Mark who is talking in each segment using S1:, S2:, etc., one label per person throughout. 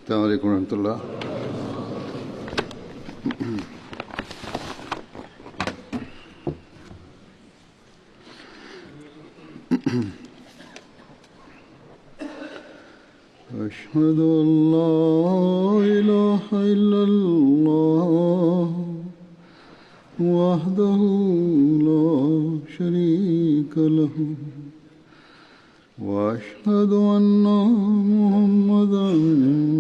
S1: السلام علیکم ورحمۃ اللہ. أشهد أن لا إله إلا الله وحده لا شريك له وأشهد أن محمدا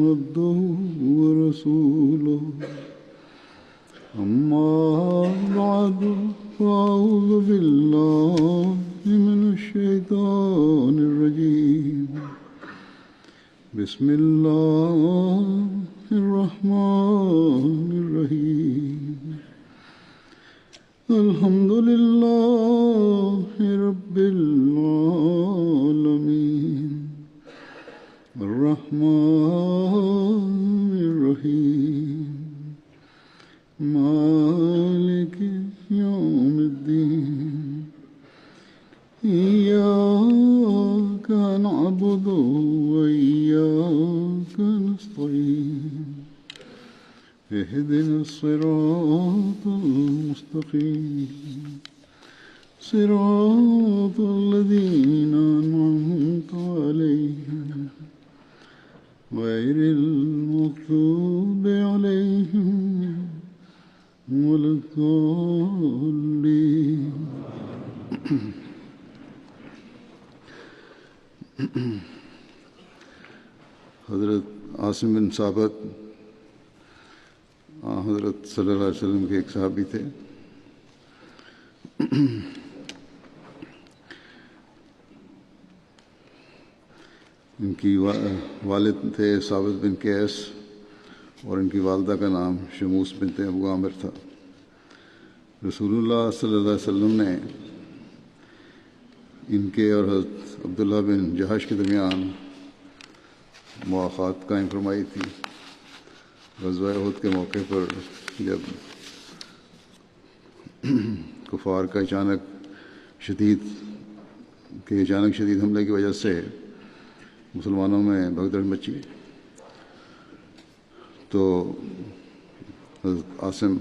S1: عبده ورسوله أما بعد فأعوذ بالله من الشيطان الرجيم بسم الله الرحمن الرحيم الحمد لله رب العالمين الرحمن الرحيم مالك يوم الدين إياك نعبد وإياك نستعين اهدنا الصراط المستقيم صراط الذين أنعمت عليهم غير المغضوب عليهم ولا الضالين. حضرت عاصم بن ثابت حضرت صلی اللہ علیہ وسلم کے ایک صحابی تھے. ان کی والد تھے ثابت بن قیس اور ان کی والدہ کا نام شموس بنت ابو عامر تھا. رسول اللہ صلی اللہ علیہ وسلم نے ان کے اور حضرت عبداللہ بن جہش کے درمیان مواخات قائم فرمائی تھی. غزوہ احد کے موقع پر جب کفار کا اچانک شدید حملے کی وجہ سے مسلمانوں میں بھگدڑ مچی تو حضرت عاصم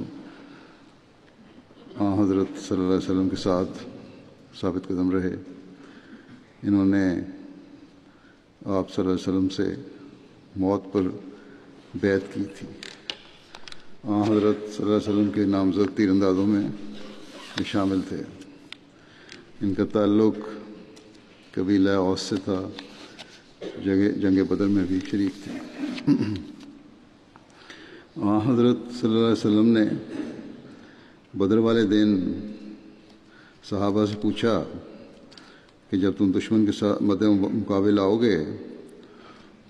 S1: حضرت صلی اللہ علیہ وسلم کے ساتھ ثابت قدم رہے. انہوں نے آپ صلی اللہ علیہ وسلم سے موت پر بیعت کی تھی. حضرت صلی اللہ علیہ وسلم کے نامزد تیر اندازوں میں شامل تھے. ان کا تعلق قبیلہ اوس سے تھا. جنگ بدر میں بھی شریک تھے. حضرت صلی اللہ علیہ وسلم نے بدر والے دن صحابہ سے پوچھا کہ جب تم دشمن کے ساتھ مقابل آؤ گے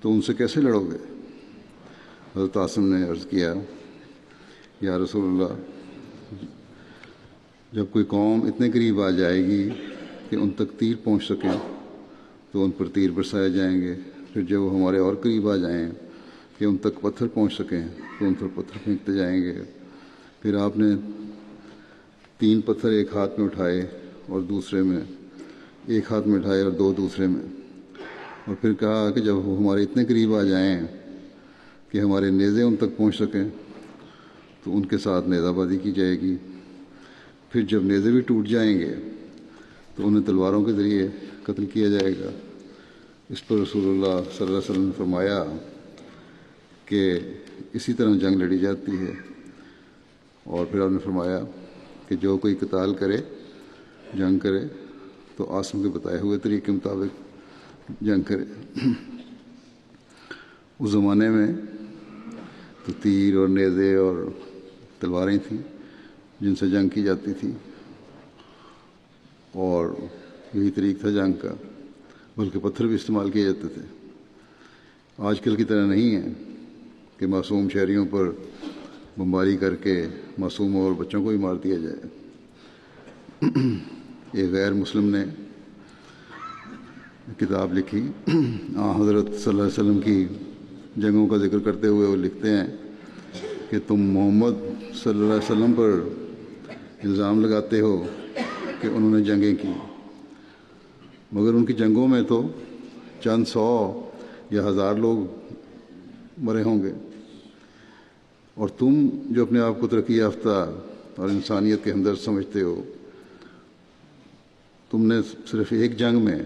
S1: تو ان سے کیسے لڑو گے؟ حضرت عاصم نے عرض کیا یا رسول اللہ، جب کوئی قوم اتنے قریب آ جائے گی کہ ان تک تیر پہنچ سکیں تو ان پر تیر برسائے جائیں گے. پھر جب وہ ہمارے اور قریب آ جائیں کہ ان تک پتھر پہنچ سکیں تو ان پر پتھر پھینکتے جائیں گے. پھر آپ نے 3 پتھر ایک ہاتھ میں اٹھائے اور دوسرے میں، ایک ہاتھ میں اٹھائے اور 2 دوسرے میں، اور پھر کہا کہ جب وہ ہمارے اتنے قریب آ جائیں کہ ہمارے نیزے ان تک پہنچ سکیں تو ان کے ساتھ نیزہ بازی کی جائے گی. پھر جب نیزے بھی ٹوٹ جائیں گے تو انہیں تلواروں کے ذریعے قتل کیا جائے گا. اس پر رسول اللہ صلی اللہ علیہ وسلم نے فرمایا کہ اسی طرح جنگ لڑی جاتی ہے. اور پھر آپ نے فرمایا کہ جو کوئی قتال کرے، جنگ کرے تو عاصم کے بتائے ہوئے طریقے کے مطابق جنگ کرے. اس زمانے میں تو تیر اور نیزے اور تلواریں تھیں جن سے جنگ کی جاتی تھی، اور یہی طریق تھا جنگ کا. بلکہ پتھر بھی استعمال کیے جاتے تھے. آج کل کی طرح نہیں ہے کہ معصوم شہریوں پر بمباری کر کے معصوم اور بچوں کو بھی مار دیا جائے. ایک غیر مسلم نے کتاب لکھی حضرت صلی اللہ علیہ وسلم کی جنگوں کا ذکر کرتے ہوئے وہ لکھتے ہیں کہ تم محمد صلی اللہ علیہ وسلم پر الزام لگاتے ہو کہ انہوں نے جنگیں کی، مگر ان کی جنگوں میں تو چند 100 یا 1000 لوگ مرے ہوں گے، اور تم جو اپنے آپ کو ترقی یافتہ اور انسانیت کے ہمدرد سمجھتے ہو، تم نے صرف ایک جنگ میں،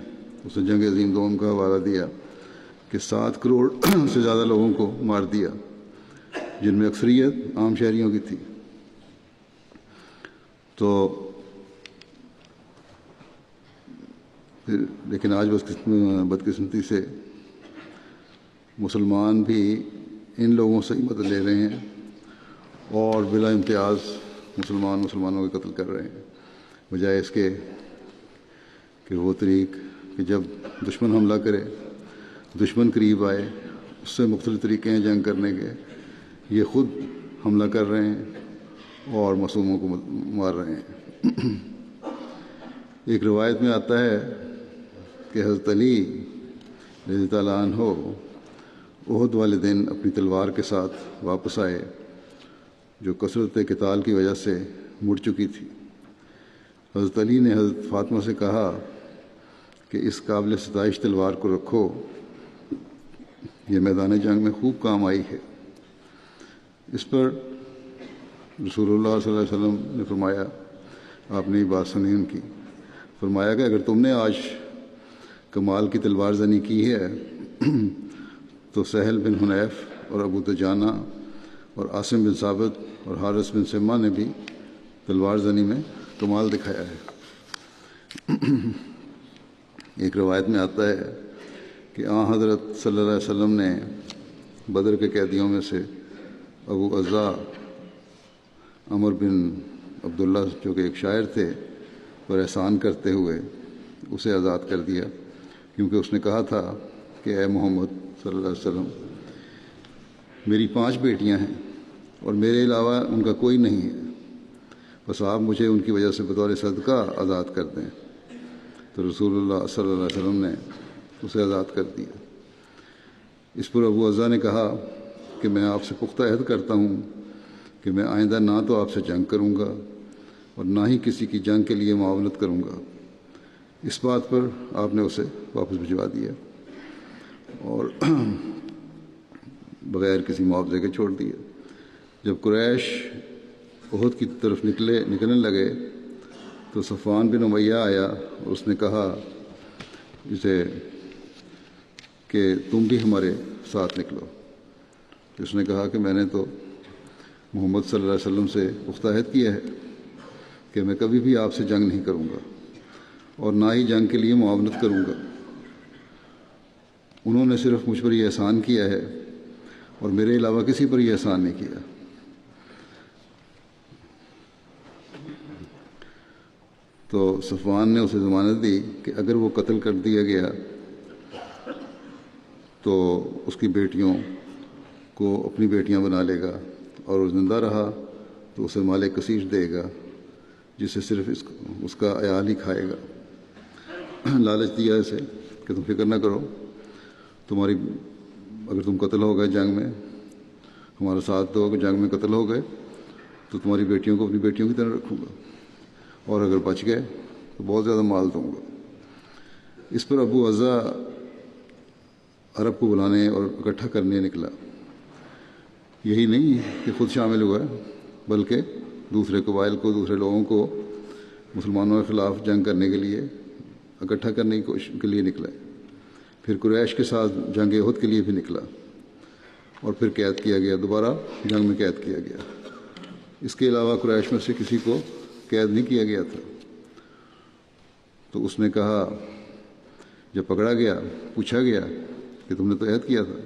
S1: اسے جنگ عظیم دوم کا حوالہ دیا، کہ 7 کروڑ سے زیادہ لوگوں کو مار دیا، جن میں اکثریت عام شہریوں کی تھی۔ تو لیکن آج بدقسمتی سے مسلمان بھی ان لوگوں سے ہی مدد لے رہے ہیں اور بلا امتیاز مسلمانوں کے قتل کر رہے ہیں، بجائے اس کے کہ وہ طریق کہ جب دشمن حملہ کرے، دشمن قریب آئے، اس سے مختلف طریقے ہیں جنگ کرنے کے، یہ خود حملہ کر رہے ہیں اور معصوموں کو مار رہے ہیں۔ ایک روایت میں آتا ہے کہ حضرت علی رضی اللہ عنہ احد والے دن اپنی تلوار کے ساتھ واپس آئے، جو کثرت قتال کی وجہ سے مڑ چکی تھی۔ حضرت علی نے حضرت فاطمہ سے کہا کہ اس قابل ستائش تلوار کو رکھو، یہ میدان جنگ میں خوب کام آئی ہے۔ اس پر رسول اللہ صلی اللہ علیہ وسلم نے فرمایا، آپ نے یہ بات سنی ان کی، فرمایا کہ اگر تم نے آج کمال کی تلوار زنی کی ہے تو سہل بن حنیف اور ابو دجانہ اور عاصم بن ثابت اور حارث بن سمہ نے بھی تلوار زنی میں کمال دکھایا ہے۔ ایک روایت میں آتا ہے کہ حضرت صلی اللہ علیہ وسلم نے بدر کے قیدیوں میں سے ابو عزا عمر بن عبداللہ، جو کہ ایک شاعر تھے، پر احسان کرتے ہوئے اسے آزاد کر دیا، کیونکہ اس نے کہا تھا کہ اے محمد صلی اللہ علیہ وسلم، میری 5 بیٹیاں ہیں اور میرے علاوہ ان کا کوئی نہیں ہے، بس آپ مجھے ان کی وجہ سے بطور صدقہ آزاد کر دیں۔ تو رسول اللہ صلی اللہ علیہ وسلم نے اسے آزاد کر دیا۔ اس پر ابو عزا نے کہا کہ میں آپ سے پختہ عہد کرتا ہوں کہ میں آئندہ نہ تو آپ سے جنگ کروں گا اور نہ ہی کسی کی جنگ کے لیے معاونت کروں گا۔ اس بات پر آپ نے اسے واپس بھجوا دیا اور بغیر کسی معاوضے کے چھوڑ دیا۔ جب قریش احد کی طرف نکلنے لگے تو صفوان بن امیہ آیا اور اس نے کہا اسے کہ تم بھی ہمارے ساتھ نکلو۔ اس نے کہا کہ میں نے تو محمد صلی اللہ علیہ وسلم سے پختہ عہد کیا ہے کہ میں کبھی بھی آپ سے جنگ نہیں کروں گا اور نہ ہی جنگ کے لیے معاونت کروں گا۔ انہوں نے صرف مجھ پر یہ احسان کیا ہے اور میرے علاوہ کسی پر یہ احسان نہیں کیا۔ تو صفوان نے اسے ضمانت دی کہ اگر وہ قتل کر دیا گیا تو اس کی بیٹیوں کو اپنی بیٹیاں بنا لے گا، اور وہ زندہ رہا تو اسے مال کثیر دے گا جسے صرف اس کا عیال ہی کھائے گا۔ لالچ دیا اسے کہ تم فکر نہ کرو، اگر تم قتل ہو گئے جنگ میں، ہمارا ساتھ دو، اگر جنگ میں قتل ہو گئے تو تمہاری بیٹیوں کو اپنی بیٹیوں کی طرح رکھوں گا، اور اگر بچ گئے تو بہت زیادہ مال دوں گا۔ اس پر ابو عزا عرب کو بلانے اور اکٹھا کرنے نکلا۔ یہی نہیں کہ خود شامل ہوا، بلکہ دوسرے قبائل کو، دوسرے لوگوں کو مسلمانوں کے خلاف جنگ کرنے کے لیے اکٹھا کرنے کی کوشش کے لیے نکلا۔ پھر قریش کے ساتھ جنگ احد کے لیے بھی نکلا اور پھر قید کیا گیا، دوبارہ جنگ میں قید کیا گیا۔ اس کے علاوہ قریش میں سے کسی کو قید نہیں کیا گیا تھا۔ تو اس نے کہا، جب پکڑا گیا، پوچھا گیا کہ تم نے تو عہد کیا تھا،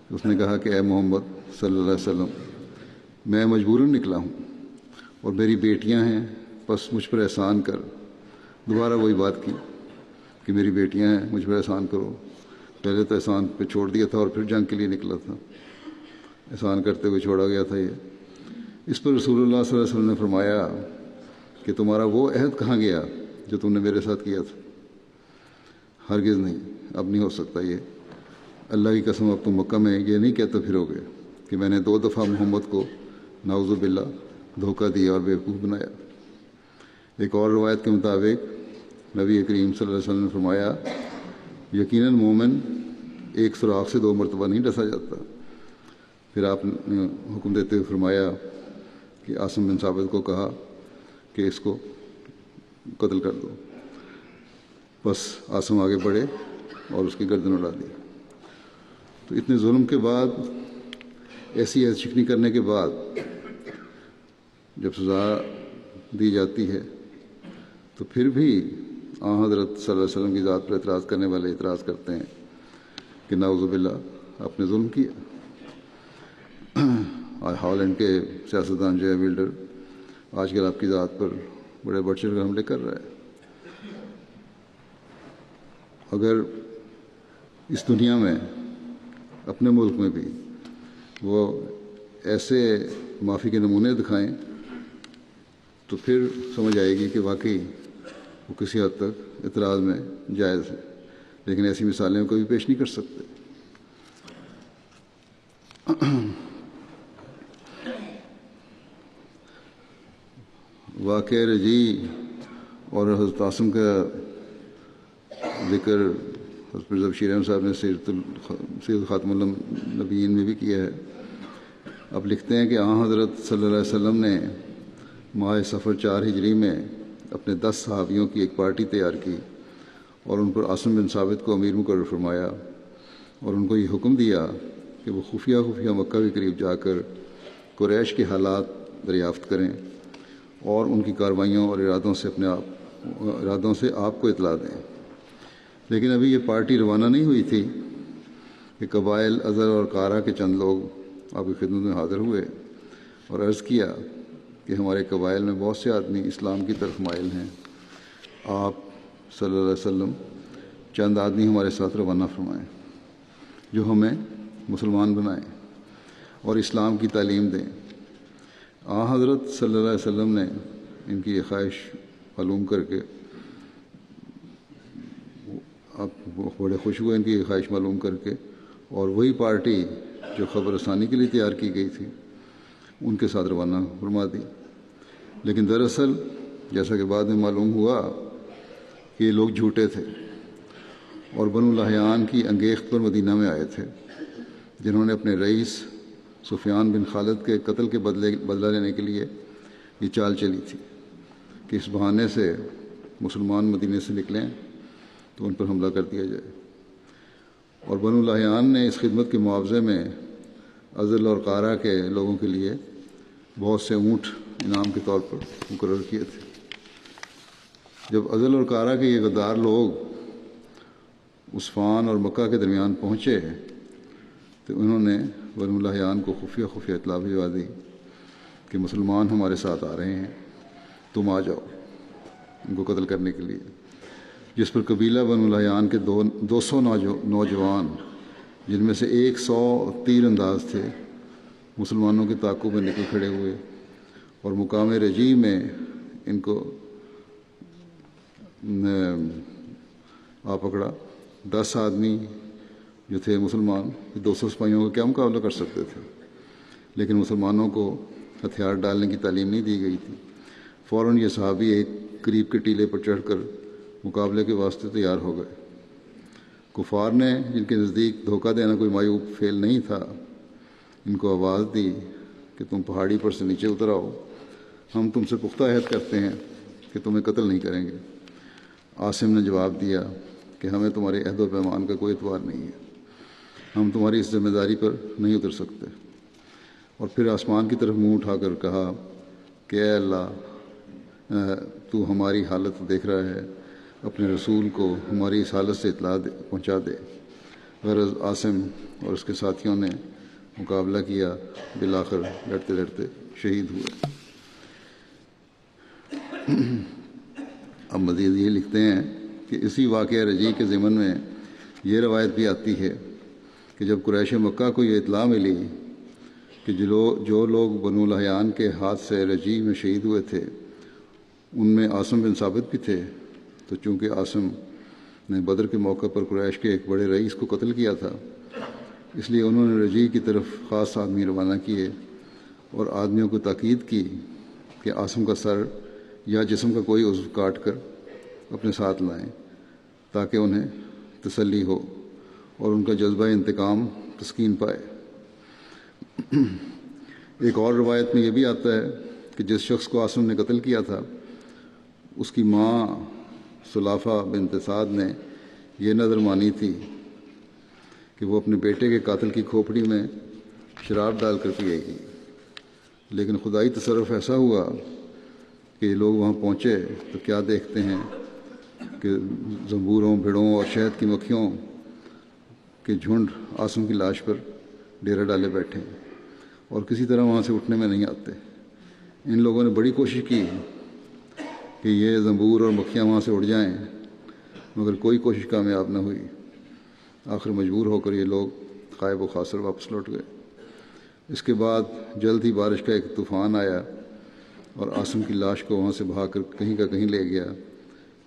S1: تو اس نے کہا کہ اے محمد صلی اللہ علیہ وسلم، میں مجبوراً نکلا ہوں اور میری بیٹیاں ہیں، بس مجھ پر احسان کر۔ دوبارہ وہی بات کی کہ میری بیٹیاں ہیں، مجھ پر احسان کرو۔ پہلے تو احسان پہ چھوڑ دیا تھا اور پھر جنگ کے لیے نکلا تھا، احسان کرتے ہوئے چھوڑا گیا تھا یہ۔ اس پر رسول اللہ صلی اللہ علیہ وسلم نے فرمایا کہ تمہارا وہ عہد کہاں گیا جو تم نے میرے ساتھ کیا تھا؟ ہرگز نہیں، اب نہیں ہو سکتا یہ۔ اللہ کی قسم، اب تم مکہ میں یہ نہیں کہتے پھرو گے کہ میں نے 2 دفعہ محمد کو نعوذ باللہ دھوکہ دیا اور بیوقوف بنایا۔ ایک اور روایت کے مطابق نبی کریم صلی اللہ علیہ وسلم نے فرمایا، یقیناً مومن ایک سوراخ سے 2 مرتبہ نہیں ڈسا جاتا، پھر آپ نے حکم دیتے ہوئے فرمایا کہ عاصم بن ثابت کو کہا کہ اس کو قتل کر دو. بس عاصم آگے بڑھے اور اس کی گردن اڑا دی. تو اتنے ظلم کے بعد، ایسی عہد شکنی کرنے کے بعد جب سزا دی جاتی ہے تو پھر بھی حضرت صلی اللہ علیہ وسلم کی ذات پر اعتراض کرنے والے اعتراض کرتے ہیں کہ نعوذ باللہ آپ نے ظلم کیا. ہالینڈ کے سیاستدان جو ہے ولڈر آج کل آپ کی ذات پر بڑے بڑھ چڑھ کر حملے کر رہا ہے. اگر اس دنیا میں اپنے ملک میں بھی وہ ایسے معافی کے نمونے دکھائیں تو پھر سمجھ آئے گی کہ واقعی وہ کسی حد تک اعتراض میں جائز ہے. لیکن ایسی مثالیں کبھی پیش نہیں کر سکتے. واقعہ رجی اور حضرت عاصم کا ذکر حضرت مرزا بشیر احمد صاحب نے سیرت خاتم النبیین میں بھی کیا ہے. اب لکھتے ہیں کہ حضرت صلی اللہ علیہ وسلم نے ماہ صفر 4 ہجری میں اپنے 10 صحابیوں کی ایک پارٹی تیار کی اور ان پر عاصم بن ثابت کو امیر مقرر فرمایا اور ان کو یہ حکم دیا کہ وہ خفیہ مکہ کے قریب جا کر قریش کے حالات دریافت کریں اور ان کی کاروائیوں اور ارادوں سے آپ کو اطلاع دیں. لیکن ابھی یہ پارٹی روانہ نہیں ہوئی تھی کہ قبائل ازر اور قارہ کے چند لوگ آپ کی خدمت میں حاضر ہوئے اور عرض کیا کہ ہمارے قبائل میں بہت سے آدمی اسلام کی طرف مائل ہیں. آپ صلی اللہ علیہ وسلم چند آدمی ہمارے ساتھ روانہ فرمائیں جو ہمیں مسلمان بنائیں اور اسلام کی تعلیم دیں. حضرت صلی اللہ علیہ وسلم نے ان کی یہ خواہش معلوم کر کے آپ بڑے خوش ہوئے ان کی یہ خواہش معلوم کر کے، اور وہی پارٹی جو خبر رسانی کے لیے تیار کی گئی تھی ان کے ساتھ روانہ فرما دی. لیکن دراصل جیسا کہ بعد میں معلوم ہوا کہ یہ لوگ جھوٹے تھے اور بنو لحیان کی انگیخت پر مدینہ میں آئے تھے، جنہوں نے اپنے رئیس سفیان بن خالد کے قتل کے بدلہ لینے کے لیے یہ چال چلی تھی کہ اس بہانے سے مسلمان مدینے سے نکلیں تو ان پر حملہ کر دیا جائے. اور بنو لحیان نے اس خدمت کے معاوضے میں ازل اور قارہ کے لوگوں کے لیے بہت سے اونٹ انعام کے طور پر مقرر کیے تھے. جب ازل اور قارہ کے یہ غدار لوگ عثفان اور مکہ کے درمیان پہنچے تو انہوں نے بنو لحیان کو خفیہ اطلاع بھجوا دی کہ مسلمان ہمارے ساتھ آ رہے ہیں، تم آ جاؤ ان کو قتل کرنے کے لیے. جس پر قبیلہ بنو لحیان کے 200 نوجوان، جن میں سے 100 تیر انداز تھے، مسلمانوں کے تعاقب میں نکل کھڑے ہوئے اور مقام رجی میں ان کو پکڑا. 10 آدمی جو تھے مسلمان 200 سپاہیوں کا کیا مقابلہ کر سکتے تھے، لیکن مسلمانوں کو ہتھیار ڈالنے کی تعلیم نہیں دی گئی تھی. فوراً یہ صحابی ایک قریب کے ٹیلے پر چڑھ کر مقابلے کے واسطے تیار ہو گئے. کفار نے، جن کے نزدیک دھوکہ دینا کوئی معیوب فعل نہیں تھا، ان کو آواز دی کہ تم پہاڑی پر سے نیچے اتر آؤ، ہم تم سے پختہ عہد کرتے ہیں کہ تمہیں قتل نہیں کریں گے. عاصم نے جواب دیا کہ ہمیں تمہارے عہد و پیمان کا کوئی اعتبار نہیں ہے، ہم تمہاری اس ذمہ داری پر نہیں اتر سکتے. اور پھر آسمان کی طرف منہ اٹھا کر کہا کہ اے اللہ، تو ہماری حالت دیکھ رہا ہے، اپنے رسول کو ہماری اس حالت سے اطلاع پہنچا دے. غرض عاصم اور اس کے ساتھیوں نے مقابلہ کیا، بالآخر لڑتے لڑتے شہید ہوئے. اب مزید یہ لکھتے ہیں کہ اسی واقعہ رجی کے ضمن میں یہ روایت بھی آتی ہے کہ جب قریش مکہ کو یہ اطلاع ملی کہ جو لوگ بنو لحیان کے ہاتھ سے رجی میں شہید ہوئے تھے ان میں عاصم بن ثابت بھی تھے، تو چونکہ عاصم نے بدر کے موقع پر قریش کے ایک بڑے رئیس کو قتل کیا تھا، اس لیے انہوں نے رجی کی طرف خاص آدمی روانہ کیے اور آدمیوں کو تاکید کی کہ عاصم کا سر یا جسم کا کوئی عضو کاٹ کر اپنے ساتھ لائیں تاکہ انہیں تسلی ہو اور ان کا جذبہ انتقام تسکین پائے. ایک اور روایت میں یہ بھی آتا ہے کہ جس شخص کو عاصم نے قتل کیا تھا اس کی ماں سلافہ بنت سعد نے یہ نظر مانی تھی کہ وہ اپنے بیٹے کے قاتل کی کھوپڑی میں شراب ڈال کر پیے گی، لیکن خدائی تصرف ایسا ہوا کہ یہ لوگ وہاں پہنچے تو کیا دیکھتے ہیں کہ زنبوروں، بھیڑوں اور شہد کی مکھیوں کے جھنڈ عاصم کی لاش پر ڈیرا ڈالے بیٹھے ہیں اور کسی طرح وہاں سے اٹھنے میں نہیں آتے۔ ان لوگوں نے بڑی کوشش کی کہ یہ زنبور اور مکھیاں وہاں سے اڑ جائیں، مگر کوئی کوشش کامیاب نہ ہوئی۔ آخر مجبور ہو کر یہ لوگ خائب و خاسر واپس لوٹ گئے۔ اس کے بعد جلد ہی بارش کا ایک طوفان آیا اور عاصم کی لاش کو وہاں سے بھاگ کر کہیں کا کہیں لے گیا۔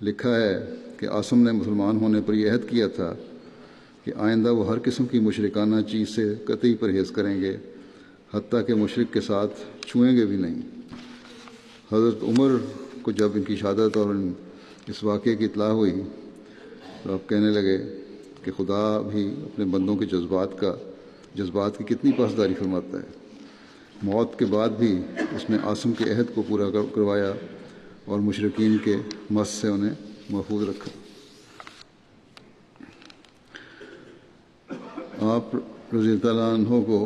S1: لکھا ہے کہ عاصم نے مسلمان ہونے پر یہ عہد کیا تھا کہ آئندہ وہ ہر قسم کی مشرکانہ چیز سے قطعی پرہیز کریں گے، حتیٰ کہ مشرک کے ساتھ چھوئیں گے بھی نہیں۔ حضرت عمر کو جب ان کی شہادت اور اس واقعے کی اطلاع ہوئی تو آپ کہنے لگے کہ خدا بھی اپنے بندوں کے جذبات کی کتنی پاسداری فرماتا ہے۔ موت کے بعد بھی اس نے عاصم کے عہد کو پورا کروایا اور مشرکین کے مس سے انہیں محفوظ رکھا۔ آپ رضی اللہ عنہ کو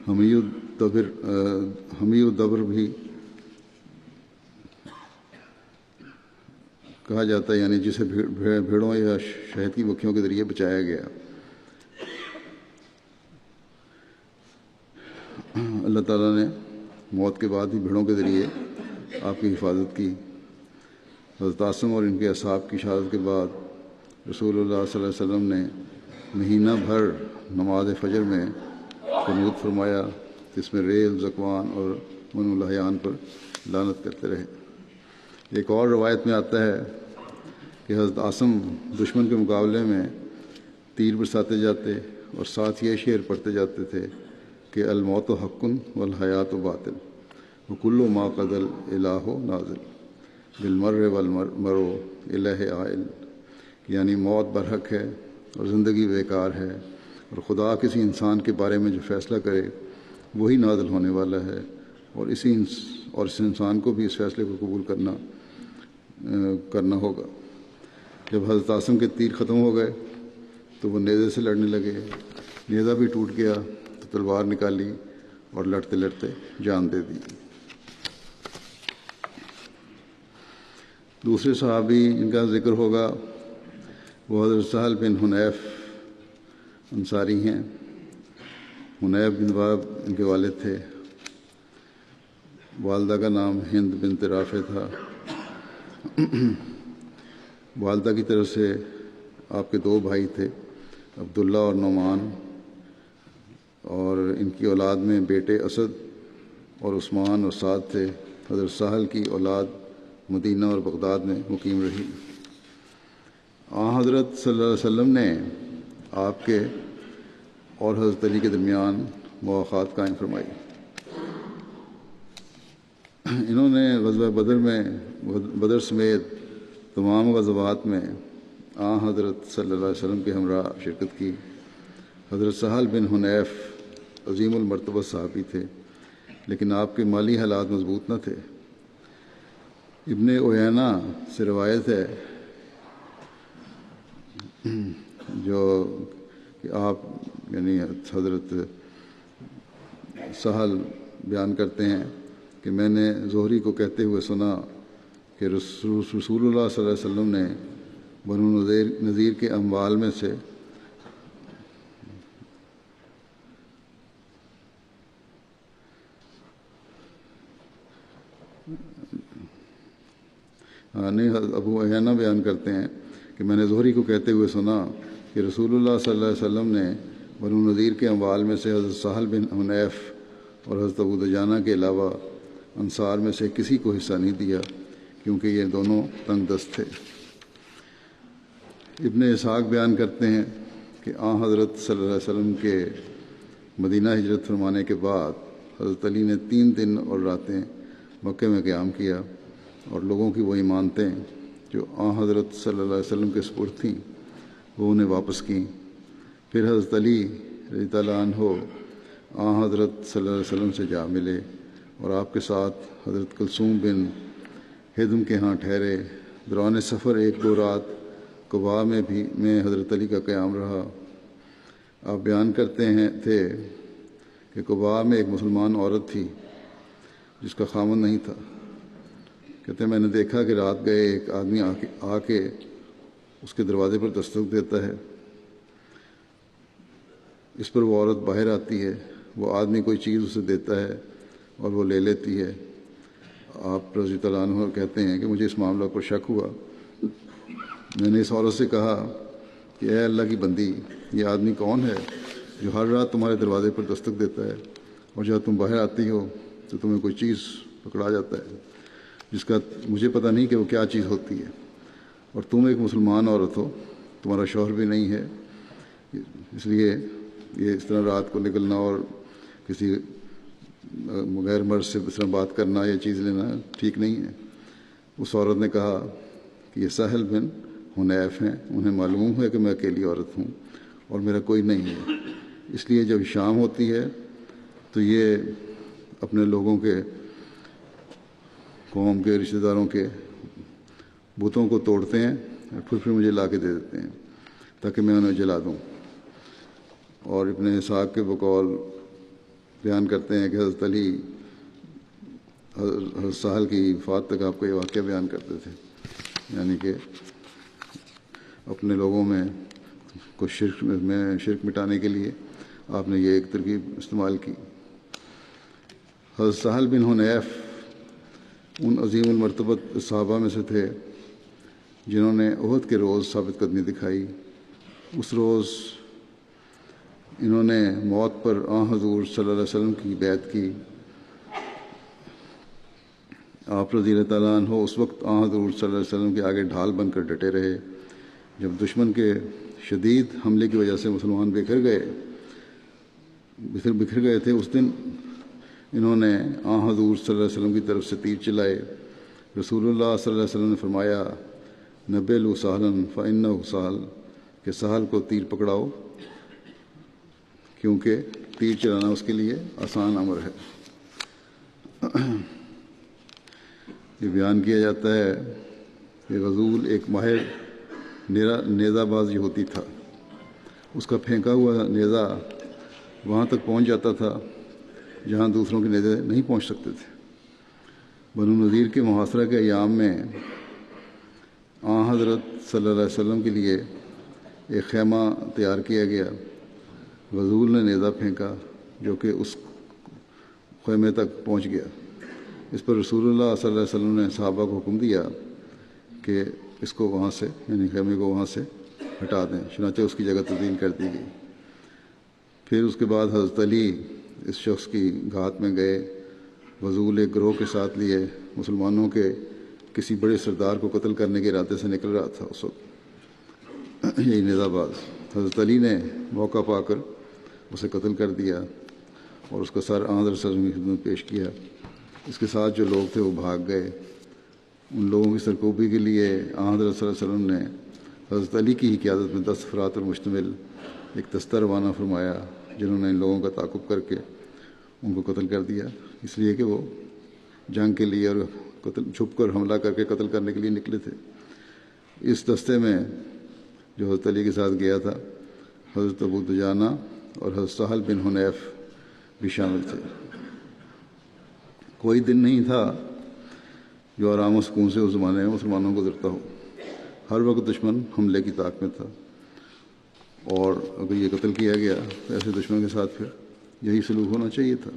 S1: حمی الدبر بھی کہا جاتا ہے، یعنی جسے بھیڑوں یا شہد کی مکھیوں کے ذریعے بچایا گیا۔ اللہ تعالیٰ نے موت کے بعد بھی بھیڑوں کے ذریعے آپ کی حفاظت کی۔ حضرت عاصم اور ان کے اصحاب کی شہادت کے بعد رسول اللہ صلی اللہ علیہ وسلم نے مہینہ بھر نماز فجر میں قنوت فرمایا، جس میں ریل، زکوان اور من الحیان پر لعنت کرتے رہے۔ ایک اور روایت میں آتا ہے کہ حضرت عاصم دشمن کے مقابلے میں تیر برساتے جاتے اور ساتھ یہ شعر پڑھتے جاتے تھے کہ الموت حق والحیات باطل وکل ما قد الالہ نازل بالمر والمرء الیہ عائل، یعنی موت برحق ہے اور زندگی بیکار ہے، اور خدا کسی انسان کے بارے میں جو فیصلہ کرے وہی نازل ہونے والا ہے، اور اس انسان کو بھی اس فیصلے کو قبول کرنا ہوگا۔ جب حضرت عاصم کے تیر ختم ہو گئے تو وہ نیزے سے لڑنے لگے، نیزہ بھی ٹوٹ گیا تو تلوار نکالی اور لڑتے لڑتے جان دے دی۔ دوسرے صحابی جن کا ذکر ہوگا وہ حضرت سہل بن حنیف انصاری ہیں۔ حنیف بن وہب ان کے والد تھے، والدہ کا نام ہند بنت رافع تھا۔ والدہ کی طرف سے آپ کے دو بھائی تھے، عبداللہ اور نعمان، اور ان کی اولاد میں بیٹے اسد اور عثمان اور سعد تھے۔ حضرت سہل کی اولاد مدینہ اور بغداد میں مقیم رہی۔ حضرت صلی اللہ علیہ وسلم نے آپ کے اور حضرت علی کے درمیان مواخات قائم فرمائی۔ انہوں نے غزوہ بدر سمیت تمام غزوات میں حضرت صلی اللہ علیہ وسلم کے ہمراہ شرکت کی۔ حضرت سہل بن حنیف عظیم المرتبہ صحابی تھے، لیکن آپ کے مالی حالات مضبوط نہ تھے۔ ابن عیینہ سے روایت ہے جو کہ آپ یعنی حضرت سہل بیان کرتے ہیں کہ میں نے زہری کو کہتے ہوئے سنا کہ رسول اللہ صلی اللہ علیہ وسلم نے بنو نذیر کے اموال میں سے ابو عیینہ بیان کرتے ہیں کہ میں نے زہری کو کہتے ہوئے سنا کہ رسول اللہ صلی اللہ علیہ وسلم نے بنو نذیر کے اموال میں سے حضرت سہل بن حنیف اور حضرت ابو دجانہ کے علاوہ انصار میں سے کسی کو حصہ نہیں دیا، کیونکہ یہ دونوں تنگ دست تھے۔ ابن اسحاق بیان کرتے ہیں کہ حضرت صلی اللہ علیہ وسلم کے مدینہ ہجرت فرمانے کے بعد حضرت علی نے 3 دن اور راتیں مکے میں قیام کیا، اور لوگوں کی وہ امانتیں جو حضرت صلی اللہ علیہ وسلم کے سپرد تھیں وہ انہیں واپس کیں۔ پھر حضرت علی رضی اللہ عنہ حضرت صلی اللہ علیہ وسلم سے جا ملے اور آپ کے ساتھ حضرت کلثوم بن ہدم کے ہاں ٹھہرے۔ دوران سفر 1-2 رات قباء میں حضرت علی کا قیام رہا۔ آپ بیان کرتے تھے کہ قباء میں ایک مسلمان عورت تھی جس کا خامن نہیں تھا۔ کہتے ہیں میں نے دیکھا کہ رات گئے ایک آدمی آ کے اس کے دروازے پر دستک دیتا ہے۔ اس پر وہ عورت باہر آتی ہے، وہ آدمی کوئی چیز اسے دیتا ہے اور وہ لے لیتی ہے۔ آپ رضی اللہ عنہ کہتے ہیں کہ مجھے اس معاملہ پر شک ہوا۔ میں نے اس عورت سے کہا کہ اے اللہ کی بندی، یہ آدمی کون ہے جو ہر رات تمہارے دروازے پر دستک دیتا ہے اور جب تم باہر آتی ہو تو تمہیں کوئی چیز پکڑا جاتا ہے جس کا مجھے پتہ نہیں کہ وہ کیا چیز ہوتی ہے، اور تم ایک مسلمان عورت ہو، تمہارا شوہر بھی نہیں ہے، اس لیے یہ اس طرح رات کو نکلنا اور کسی غیر مرد سے اس طرح بات کرنا یا چیز لینا ٹھیک نہیں ہے۔ اس عورت نے کہا کہ یہ سہل بن حنیف ہیں، انہیں معلوم ہے کہ میں اکیلی عورت ہوں اور میرا کوئی نہیں ہے، اس لیے جب شام ہوتی ہے تو یہ اپنے لوگوں کے قوم کے رشتہ داروں کے بتوں کو توڑتے ہیں اور پھر مجھے لا کے دے دیتے ہیں تاکہ میں انہیں جلا دوں۔ اور ابن اسحاق کے بقول بیان کرتے ہیں کہ حضرت علی حضرت سہل کی وفات تک آپ کو یہ واقعہ بیان کرتے تھے، یعنی کہ اپنے لوگوں میں کچھ شرک مٹانے کے لیے آپ نے یہ ایک ترکیب استعمال کی۔ حضرت سہل بن حنیف ان عظیم المرتبت صحابہ میں سے تھے جنہوں نے احد کے روز ثابت قدمی دکھائی۔ اس روز انہوں نے موت پر حضور صلی اللہ علیہ وسلم کی بیعت کی۔ آپ رضی اللہ تعالیٰ عنہ اس وقت حضور صلی اللہ علیہ وسلم کے آگے ڈھال بن کر ڈٹے رہے جب دشمن کے شدید حملے کی وجہ سے مسلمان بکھر گئے تھے۔ اس دن انہوں نے حضور صلی اللہ علیہ وسلم کی طرف سے تیر چلائے۔ رسول اللہ صلی اللہ علیہ وسلم نے فرمایا نبلوا سہلا فإنہ سہل، کہ سہل کو تیر پکڑاؤ کیونکہ تیر چلانا اس کے لیے آسان امر ہے۔ یہ بیان کیا جاتا ہے کہ غزول ایک ماہر نیزہ باز یہودی تھا۔ اس کا پھینکا ہوا نیزہ وہاں تک پہنچ جاتا تھا جہاں دوسروں کے نیزے نہیں پہنچ سکتے تھے۔ بنو نذیر کے محاصرہ کے ایام میں حضرت صلی اللہ علیہ وسلم کے لیے ایک خیمہ تیار کیا گیا۔ غزول نے نیزہ پھینکا جو کہ اس خیمے تک پہنچ گیا۔ اس پر رسول اللہ صلی اللہ علیہ وسلم نے صحابہ کو حکم دیا کہ اس کو وہاں سے یعنی خیمے کو وہاں سے ہٹا دیں، چنانچہ اس کی جگہ تبدیل کر دی گئی۔ پھر اس کے بعد حضرت علی اس شخص کی گھات میں گئے۔ غزول ایک گروہ کے ساتھ لیے مسلمانوں کے کسی بڑے سردار کو قتل کرنے کے ارادے سے نکل رہا تھا۔ اس وقت یہی نیزہ باز حضرت علی نے موقع پا کر اسے قتل کر دیا اور اس کا سر حضرت صلی اللہ علیہ وسلم کی خدمت پیش کیا۔ اس کے ساتھ جو لوگ تھے وہ بھاگ گئے۔ ان لوگوں کی سرکوبی کے لیے حضرت صلی اللہ علیہ وسلم نے حضرت علی کی ہی قیادت میں 10 افراد پر مشتمل ایک دستہ روانہ فرمایا جنہوں نے ان لوگوں کا تعاقب کر کے ان کو قتل کر دیا، اس لیے کہ وہ جنگ کے لیے اور چھپ کر حملہ کر کے قتل کرنے کے لیے نکلے تھے۔ اس دستے میں جو حضرت علی کے ساتھ گیا تھا حضرت ابو دجانہ اور حضرت سہل بن حنیف بھی شامل تھے۔ کوئی دن نہیں تھا جو آرام و سکون سے اس زمانے میں مسلمانوں کو گزرتا ہو۔ ہر وقت دشمن حملے کی طاق میں تھا، اور اگر یہ قتل کیا گیا تو ایسے دشمن کے ساتھ پھر یہی سلوک ہونا چاہیے تھا۔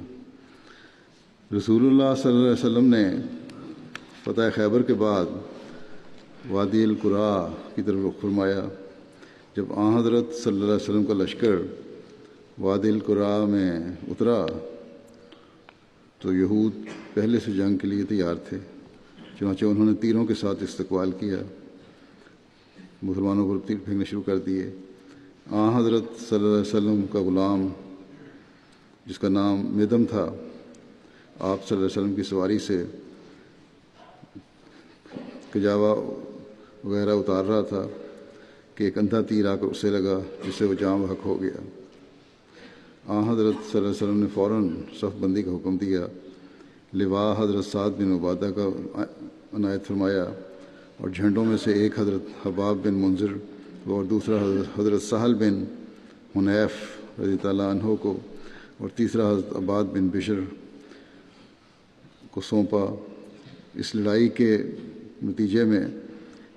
S1: رسول اللہ صلی اللہ علیہ وسلم نے فتح خیبر کے بعد وادی القرا کی طرف رخ فرمایا۔ جب حضرت صلی اللہ علیہ وسلم کا لشکر وادی القرا میں اترا تو یہود پہلے سے جنگ کے لیے تیار تھے، چنانچہ انہوں نے تیروں کے ساتھ استقبال کیا، مسلمانوں پر تیر پھینکنے شروع کر دیے۔ حضرت صلی اللہ علیہ وسلم کا غلام جس کا نام مدم تھا، آپ صلی اللہ علیہ وسلم کی سواری سے کجاوا وغیرہ اتار رہا تھا کہ ایک اندھا تیر آ کر اسے لگا، جس سے وہ جاں بحق ہو گیا۔ حضرت صلی اللہ علیہ وسلم نے فوراً صف بندی کا حکم دیا. لوا حضرت سعد بن عبادہ کا عنایت فرمایا اور جھنڈوں میں سے ایک حضرت حباب بن منذر اور دوسرا حضرت سہل بن حنیف رضی تعالیٰ عنہ کو اور تیسرا حضرت عباد بن بشر کو سونپا. اس لڑائی کے نتیجے میں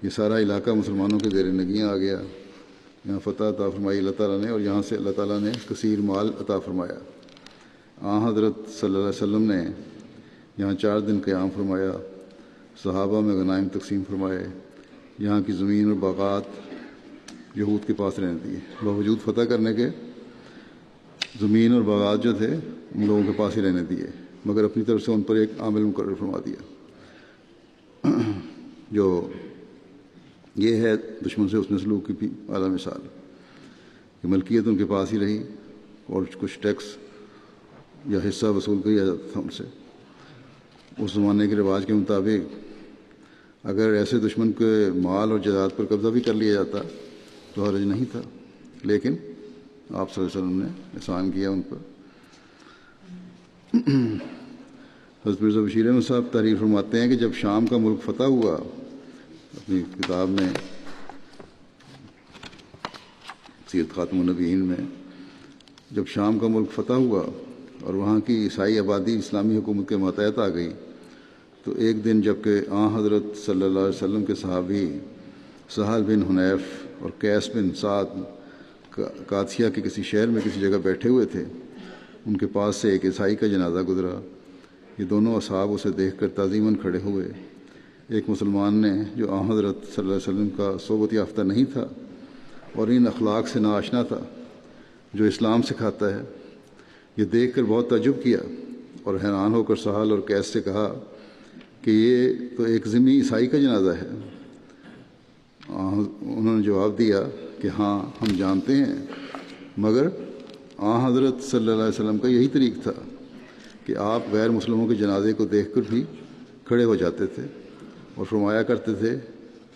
S1: یہ سارا علاقہ مسلمانوں کے زیر نگیاں آ گیا. یہاں فتح عطا فرمائی اللہ تعالیٰ نے اور یہاں سے اللہ تعالیٰ نے کثیر مال عطا فرمایا. حضرت صلی اللہ علیہ وسلم نے یہاں 4 دن قیام فرمایا. صحابہ میں غنائم تقسیم فرمائے. یہاں کی زمین اور باغات یہود کے پاس رہنے دیے. باوجود فتح کرنے کے زمین اور باغات جو تھے ان لوگوں کے پاس ہی رہنے دیے، مگر اپنی طرف سے ان پر ایک عامل مقرر فرما دیا. جو یہ ہے دشمن سے اس نے سلوک کی بھی اعلیٰ مثال کہ ملکیت ان کے پاس ہی رہی اور کچھ ٹیکس یا حصہ وصول کیا جاتا تھا ان سے. اس زمانے کے رواج کے مطابق اگر ایسے دشمن کے مال اور جائیداد پر قبضہ بھی کر لیا جاتا تو حرج نہیں تھا، لیکن آپ صلی اللہ علیہ وسلم نے احسان کیا ان پر. حضرت مرزا بشیر احمد صاحب تحریر فرماتے ہیں کہ جب شام کا ملک فتح ہوا، اپنی کتاب میں سیرت خاتم النبیین میں، جب شام کا ملک فتح ہوا اور وہاں کی عیسائی آبادی اسلامی حکومت کے ماتحت آ گئی، تو ایک دن جب کہ حضرت صلی اللہ علیہ وسلم کے صحابی سہل بن حنیف اور قیس بن سعد قادسیہ کے کسی شہر میں کسی جگہ بیٹھے ہوئے تھے، ان کے پاس سے ایک عیسائی کا جنازہ گزرا. یہ دونوں اصحاب اسے دیکھ کر تعظیماً کھڑے ہوئے. ایک مسلمان نے جو حضرت صلی اللہ علیہ وسلم کا صحبت یافتہ نہیں تھا اور ان اخلاق سے ناآشنا تھا جو اسلام سکھاتا ہے، یہ دیکھ کر بہت تعجب کیا اور حیران ہو کر سہل اور قیس سے کہا کہ یہ تو ایک ذمہ عیسائی کا جنازہ ہے. انہوں نے جواب دیا کہ ہاں ہم جانتے ہیں، مگر حضرت صلی اللہ علیہ وسلم کا یہی طریق تھا کہ آپ غیر مسلموں کے جنازے کو دیکھ کر بھی کھڑے ہو جاتے تھے اور فرمایا کرتے تھے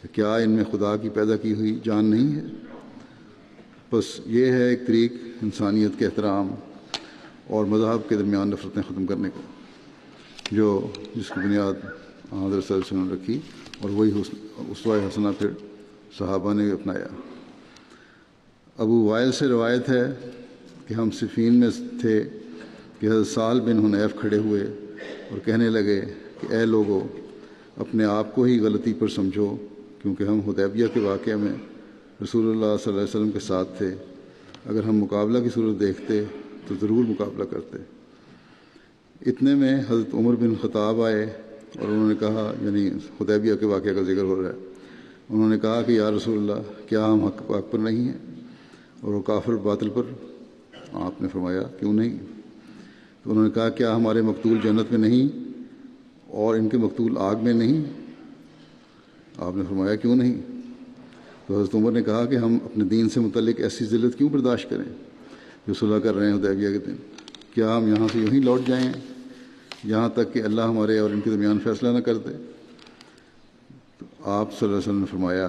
S1: کہ کیا ان میں خدا کی پیدا کی ہوئی جان نہیں ہے. بس یہ ہے ایک طریق انسانیت کے احترام اور مذہب کے درمیان نفرتیں ختم کرنے کا، جس کی بنیاد حضرت صلی اللہ علیہ وسلم نے رکھی اور وہی اسوہ حسنہ پھر صحابہ نے اپنایا. ابو وائل سے روایت ہے کہ ہم صفین میں تھے کہ حضرت سہل بن حنیف کھڑے ہوئے اور کہنے لگے کہ اے لوگو، اپنے آپ کو ہی غلطی پر سمجھو، کیونکہ ہم حدیبیہ کے واقعہ میں رسول اللہ صلی اللہ علیہ وسلم کے ساتھ تھے. اگر ہم مقابلہ کی صورت دیکھتے تو ضرور مقابلہ کرتے. اتنے میں حضرت عمر بن خطاب آئے اور انہوں نے کہا، یعنی حدیبیہ کے واقعہ کا ذکر ہو رہا ہے، انہوں نے کہا کہ یا رسول اللہ، کیا ہم حق پاک پر نہیں ہیں اور وہ کافر باطل پر؟ آپ نے فرمایا کیوں نہیں؟ تو انہوں نے کہا کیا ہمارے مقتول جنت میں نہیں اور ان کے مقتول آگ میں نہیں؟ آپ نے فرمایا کیوں نہیں؟ تو حضرت عمر نے کہا کہ ہم اپنے دین سے متعلق ایسی ذلت کیوں برداشت کریں جو صلح کر رہے ہیں حدیبیہ کے دن؟ کیا ہم یہاں سے یوں ہی لوٹ جائیں یہاں تک کہ اللہ ہمارے اور ان کے درمیان فیصلہ نہ کر دے؟ تو آپ صلی اللہ علیہ وسلم نے فرمایا،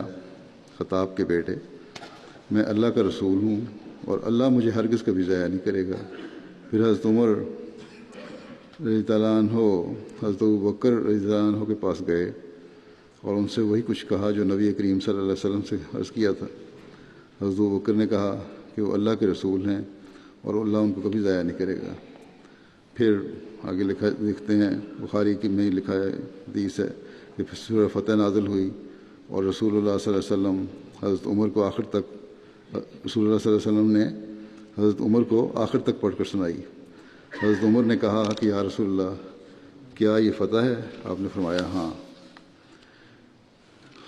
S1: خطاب کے بیٹے، میں اللہ کا رسول ہوں اور اللہ مجھے ہرگز کبھی ضائع نہیں کرے گا. پھر حضرت عمر رضی اللہ عنہ حضرت ابوبکر رضی اللہ عنہ کے پاس گئے اور ان سے وہی کچھ کہا جو نبی کریم صلی اللہ علیہ وسلم سے عرض کیا تھا. حضرت ابوبکر نے کہا کہ وہ اللہ کے رسول ہیں اور اللہ ان کو کبھی ضائع نہیں کرے گا. پھر آگے لکھتے ہیں، بخاری کی میں لکھا ہے، حدیث ہے کہ پھر سورہ فتح نازل ہوئی اور رسول اللہ صلی اللہ علیہ وسلم حضرت عمر کو آخر تک رسول اللہ صلی اللہ علیہ وسلم نے حضرت عمر کو آخر تک پڑھ کر سنائی. حضرت عمر نے کہا کہ یا رسول اللہ، کیا یہ فتح ہے؟ آپ نے فرمایا ہاں.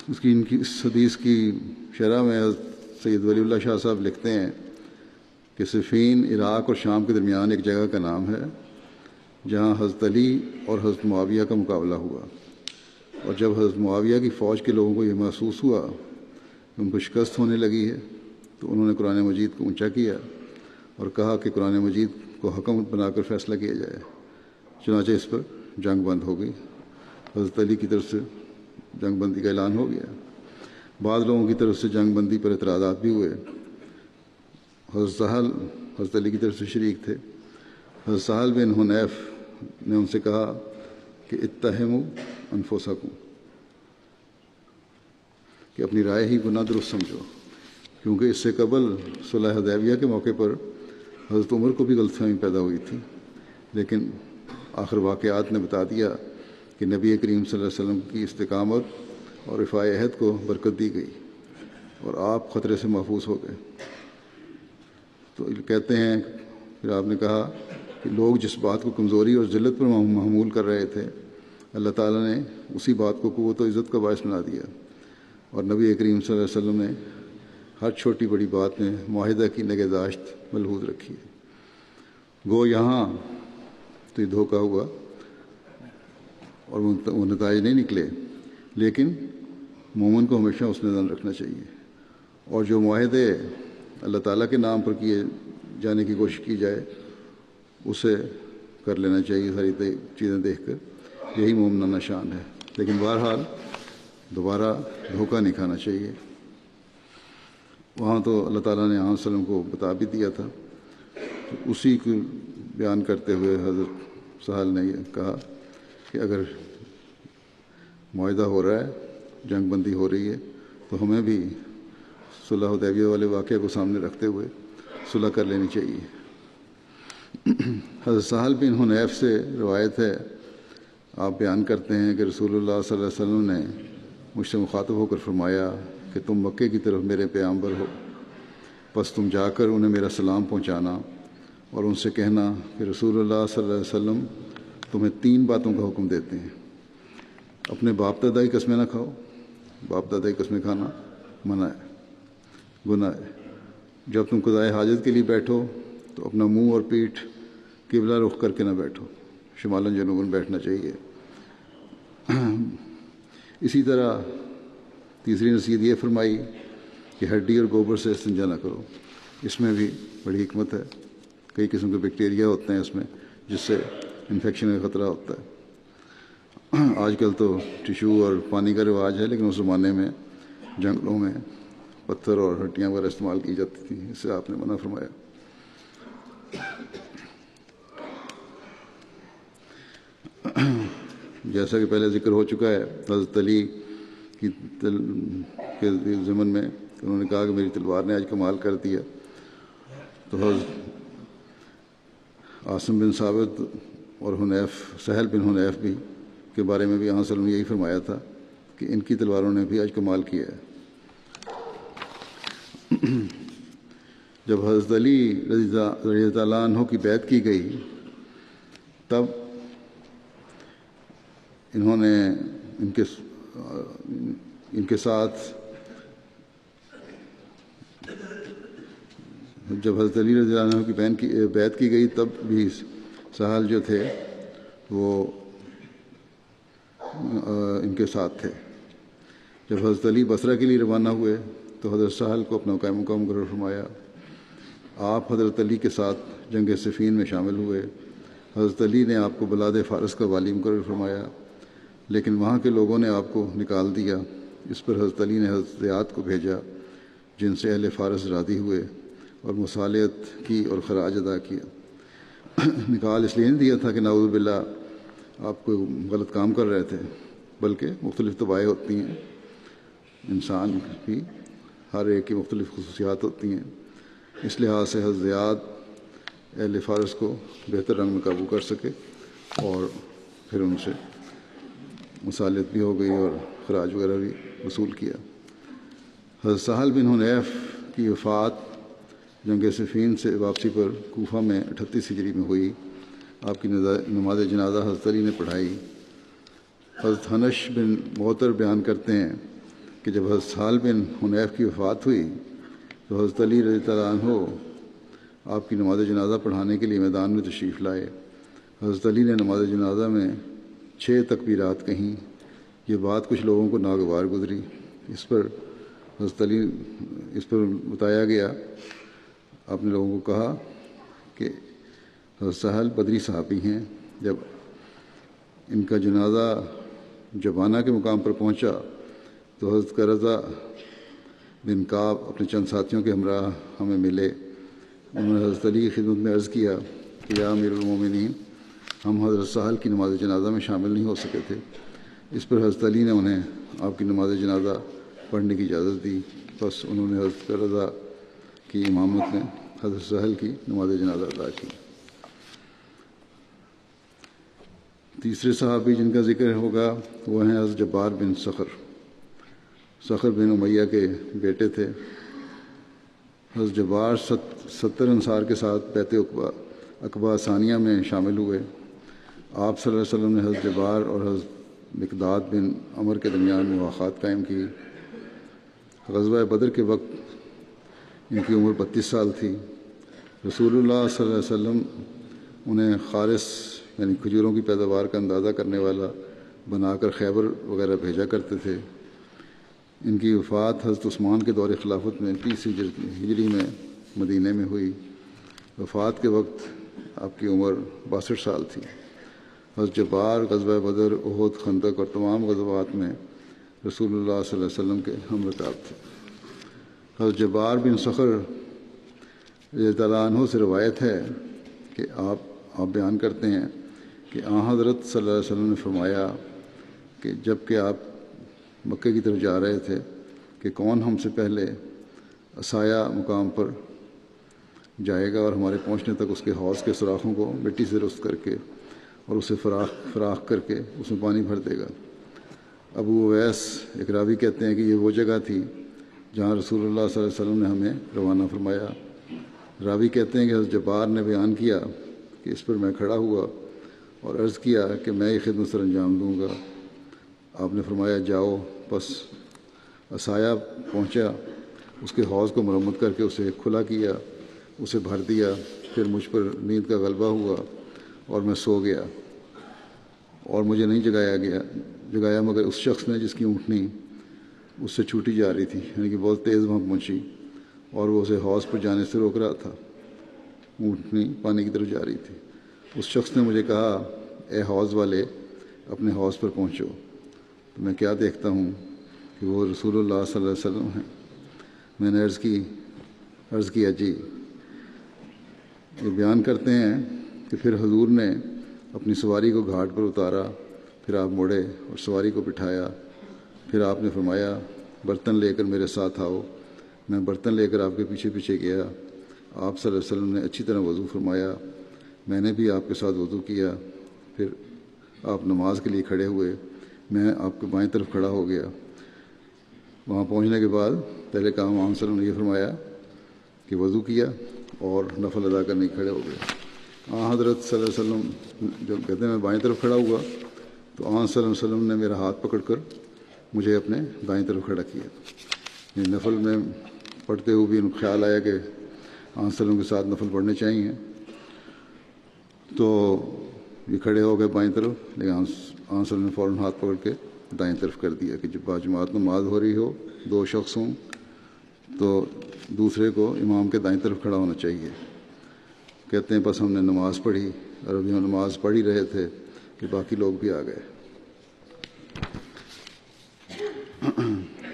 S1: اس حدیث کی شرح میں حضرت سید ولی اللہ شاہ صاحب لکھتے ہیں کہ صفین عراق اور شام کے درمیان ایک جگہ کا نام ہے جہاں حضرت علی اور حضرت معاویہ کا مقابلہ ہوا، اور جب حضرت معاویہ کی فوج کے لوگوں کو یہ محسوس ہوا کہ ان کو شکست ہونے لگی ہے تو انہوں نے قرآن مجید کو اونچا کیا اور کہا کہ قرآن مجید کو حکم بنا کر فیصلہ کیا جائے. چنانچہ اس پر جنگ بند ہو گئی. حضرت علی کی طرف سے جنگ بندی کا اعلان ہو گیا. بعض لوگوں کی طرف سے جنگ بندی پر اعتراضات بھی ہوئے. حضرت سہل حضرت علی کی طرف سے شریک تھے. حضرت سہل بن حنیف نے ان سے کہا کہ اتہموا انفسکم، کہ اپنی رائے ہی گناہ درست سمجھو، کیونکہ اس سے قبل صلح حدیبیہ کے موقع پر حضرت عمر کو بھی غلط فہمی پیدا ہوئی تھی، لیکن آخر واقعات نے بتا دیا کہ نبی کریم صلی اللہ علیہ وسلم کی استقامت اور رفاع عہد کو برکت دی گئی اور آپ خطرے سے محفوظ ہو گئے. تو کہتے ہیں، پھر آپ نے کہا کہ لوگ جس بات کو کمزوری اور ذلت پر محمول کر رہے تھے، اللہ تعالیٰ نے اسی بات کو قوت و عزت کا باعث بنا دیا، اور نبی کریم صلی اللہ علیہ وسلم نے ہر چھوٹی بڑی بات میں معاہدہ کی نگہداشت ملحوظ رکھی ہے. گو یہاں تو یہ دھوکہ ہوا اور وہ نتائج نہیں نکلے، لیکن مومن کو ہمیشہ اس نظر رکھنا چاہیے، اور جو معاہدے اللہ تعالیٰ کے نام پر کیے جانے کی کوشش کی جائے اسے کر لینا چاہیے ساری چیزیں دیکھ کر، یہی مومنانہ شان ہے. لیکن بہرحال دوبارہ دھوکہ نہیں کھانا چاہیے. وہاں تو اللہ تعالیٰ نے علیہ وسلم کو بتا بھی دیا تھا. اسی کو بیان کرتے ہوئے حضرت سہل نے یہ کہا کہ اگر معاہدہ ہو رہا ہے، جنگ بندی ہو رہی ہے، تو ہمیں بھی صلح حدیبیہ والے واقعہ کو سامنے رکھتے ہوئے صلح کر لینی چاہیے. حضرت سہل بن حنیف سے روایت ہے، آپ بیان کرتے ہیں کہ رسول اللہ صلی اللہ علیہ وسلم نے مجھ سے مخاطب ہو کر فرمایا کہ تم مکے کی طرف میرے پیغمبر ہو، پس تم جا کر انہیں میرا سلام پہنچانا اور ان سے کہنا کہ رسول اللہ صلی اللہ علیہ وسلم تمہیں 3 باتوں کا حکم دیتے ہیں. اپنے باپ دادا کی قسمیں نہ کھاؤ، باپ دادا کی قسمیں کھانا منع ہے، گناہ ہے. جب تم قضائے حاجت کے لیے بیٹھو تو اپنا منہ اور پیٹھ قبلہ رخ کر کے نہ بیٹھو، شمالاً جنوباً بیٹھنا چاہیے. اسی طرح تیسری نصیحت یہ فرمائی کہ ہڈی اور گوبر سے استنجا نہ کرو. اس میں بھی بڑی حکمت ہے. کئی قسم کے بیکٹیریا ہوتے ہیں اس میں جس سے انفیکشن کا خطرہ ہوتا ہے. آج کل تو ٹیشو اور پانی کا رواج ہے، لیکن اس زمانے میں جنگلوں میں پتھر اور ہڈیاں وغیرہ استعمال کی جاتی تھیں، اس سے آپ نے منع فرمایا. جیسا کہ پہلے ذکر ہو چکا ہے، حضرت علی کے ضمن میں انہوں نے کہا کہ میری تلوار نے آج کمال کر دیا. تو حضرت عاصم بن ثابت اور سہل بن حنیف بھی کے بارے میں بھی صلی اللہ علیہ وسلم نے یہی فرمایا تھا کہ ان کی تلواروں نے بھی آج کمال کیا ہے. جب حضرت علی رضی اللہ عنہ کی بیعت کی گئی تب انہوں نے ان کے ساتھ جب حضرت علی رضی اللہ عنہ کی بیعت کی گئی تب بھی سہل جو تھے وہ ان کے ساتھ تھے. جب حضرت علی بصرہ کے لیے روانہ ہوئے تو حضرت سہل کو اپنا قائم مقام مقرر فرمایا. آپ حضرت علی کے ساتھ جنگ صفین میں شامل ہوئے. حضرت علی نے آپ کو بلاد فارس کا والی مقرر فرمایا، لیکن وہاں کے لوگوں نے آپ کو نکال دیا. اس پر حضرت علی نے حضرت زیاد کو بھیجا، جن سے اہل فارس راضی ہوئے اور مصالحت کی اور خراج ادا کیا. نکال اس لیے نہیں دیا تھا کہ نعوذ باللہ آپ کوئی غلط کام کر رہے تھے، بلکہ مختلف طبائع ہوتی ہیں، انسان کی ہر ایک کی مختلف خصوصیات ہوتی ہیں. اس لحاظ سے حضرت زیاد اہل فارس کو بہتر رنگ میں قابو کر سکے اور پھر ان سے مصالحت بھی ہو گئی اور خراج وغیرہ بھی وصول کیا. حضرت سہل بن حنیف کی وفات جنگ صفین سے واپسی پر کوفہ میں 38 ہجری میں ہوئی. آپ کی نماز جنازہ حضرت علی نے پڑھائی. حضرت حنش بن معطر بیان کرتے ہیں کہ جب حضرت سہل بن حنیف کی وفات ہوئی تو حضرت علی رضی اللہ عنہ آپ کی نماز جنازہ پڑھانے کے لیے میدان میں تشریف لائے. حضرت علی نے نماز جنازہ میں 6 تکبیرات کہیں. یہ بات کچھ لوگوں کو ناگوار گزری. اس پر بتایا گیا، آپ نے لوگوں کو کہا کہ حضرت سہل بدری صحابی ہیں. جب ان کا جنازہ جبانہ کے مقام پر پہنچا تو حضرت قرظہ بن کعب اپنے چند ساتھیوں کے ہمراہ ہمیں ملے. انہوں نے حضرت علی کی خدمت میں عرض کیا کہ یا امیر المومنین، ہم حضرت سہل کی نماز جنازہ میں شامل نہیں ہو سکے تھے۔ اس پر حضرت علی نے انہیں آپ کی نماز جنازہ پڑھنے کی اجازت دی، بس انہوں نے حضرت رضا کی امامت میں حضرت سہل کی نماز جنازہ ادا کی۔ تیسرے صحابی جن کا ذکر ہوگا وہ ہیں حضرت جبار بن صخر بن امیہ کے بیٹے تھے۔ حضرت جبار 70 انصار کے ساتھ بیعت عقبہ ثانیہ میں شامل ہوئے۔ آپ صلی اللہ علیہ وسلم نے حضرت جبار اور حضرت مقداد بن عمر کے درمیان مواخات قائم کی۔ غزوہ بدر کے وقت ان کی عمر 32 سال تھی۔ رسول اللہ صلی اللہ علیہ وسلم انہیں خالص یعنی کھجوروں کی پیداوار کا اندازہ کرنے والا بنا کر خیبر وغیرہ بھیجا کرتے تھے۔ ان کی وفات حضرت عثمان کے دور خلافت میں 30 ہجری میں مدینہ میں ہوئی۔ وفات کے وقت آپ کی عمر 62 سال تھی۔ حضرت جبار غزوہ بدر، احد، خندق اور تمام غزوات میں رسول اللہ صلی اللہ علیہ وسلم کے ہم رکاب تھے۔ حضرت جبار بن صخر رضی اللہ عنہ سے روایت ہے کہ آپ بیان کرتے ہیں کہ حضرت صلی اللہ علیہ وسلم نے فرمایا کہ جب کہ آپ مکے کی طرف جا رہے تھے کہ کون ہم سے پہلے عصایہ مقام پر جائے گا اور ہمارے پہنچنے تک اس کے حوض کے سوراخوں کو مٹی سے رست کر کے اور اسے فراخ کر کے اس میں پانی بھر دے گا۔ ابو اویس ایک راوی کہتے ہیں کہ یہ وہ جگہ تھی جہاں رسول اللہ صلی اللہ علیہ وسلم نے ہمیں روانہ فرمایا۔ راوی کہتے ہیں کہ حضرت جبار نے بیان کیا کہ اس پر میں کھڑا ہوا اور عرض کیا کہ میں یہ خدمت سر انجام دوں گا۔ آپ نے فرمایا جاؤ۔ پس عصایہ پہنچا، اس کے حوض کو مرمت کر کے اسے کھلا کیا، اسے بھر دیا۔ پھر مجھ پر نیند کا غلبہ ہوا اور میں سو گیا، اور مجھے نہیں جگایا مگر اس شخص نے جس کی اونٹنی اس سے چھوٹی جا رہی تھی، یعنی کہ بہت تیز وہاں پہنچی اور وہ اسے حوض پر جانے سے روک رہا تھا۔ اونٹنی پانی کی طرف جا رہی تھی۔ اس شخص نے مجھے کہا اے حوض والے، اپنے حوض پر پہنچو۔ تو میں کیا دیکھتا ہوں کہ وہ رسول اللہ صلی اللہ علیہ وسلم ہیں۔ میں نے عرض کیا جی۔ یہ بیان کرتے ہیں کہ پھر حضور نے اپنی سواری کو گھاٹ پر اتارا، پھر آپ مڑے اور سواری کو بٹھایا۔ پھر آپ نے فرمایا برتن لے کر میرے ساتھ آؤ۔ میں برتن لے کر آپ کے پیچھے پیچھے گیا۔ آپ صلی اللہ علیہ وسلم نے اچھی طرح وضو فرمایا، میں نے بھی آپ کے ساتھ وضو کیا۔ پھر آپ نماز کے لیے کھڑے ہوئے، میں آپ کے بائیں طرف کھڑا ہو گیا۔ وہاں پہنچنے کے بعد پہلے کام آپ صلی اللہ علیہ وسلم نے یہ فرمایا کہ وضو کیا اور نفل ادا کرنے کھڑے ہو گئے۔ حضرت صلی اللہ علیہ وسلم جب کہتے ہیں میں بائیں طرف کھڑا ہوا تو صلی اللہ علیہ وسلم نے میرا ہاتھ پکڑ کر مجھے اپنے دائیں طرف کھڑا کیا۔ یہ نفل میں پڑھتے ہوئے بھی ان کو خیال آیا کہ صلی اللہ علیہ وسلم کے ساتھ نفل پڑھنے چاہیے، تو یہ کھڑے ہو گئے بائیں طرف، لیکن صلی اللہ علیہ وسلم نے فوراً ہاتھ پکڑ کے دائیں طرف کر دیا کہ جب جماعت نماز ہو رہی ہو، دو شخص ہوں تو دوسرے کو امام کے دائیں طرف کھڑا ہونا چاہیے۔ کہتے ہیں بس ہم نے نماز پڑھی اور ابھی ہم نماز پڑھ ہی رہے تھے کہ باقی لوگ بھی آ گئے۔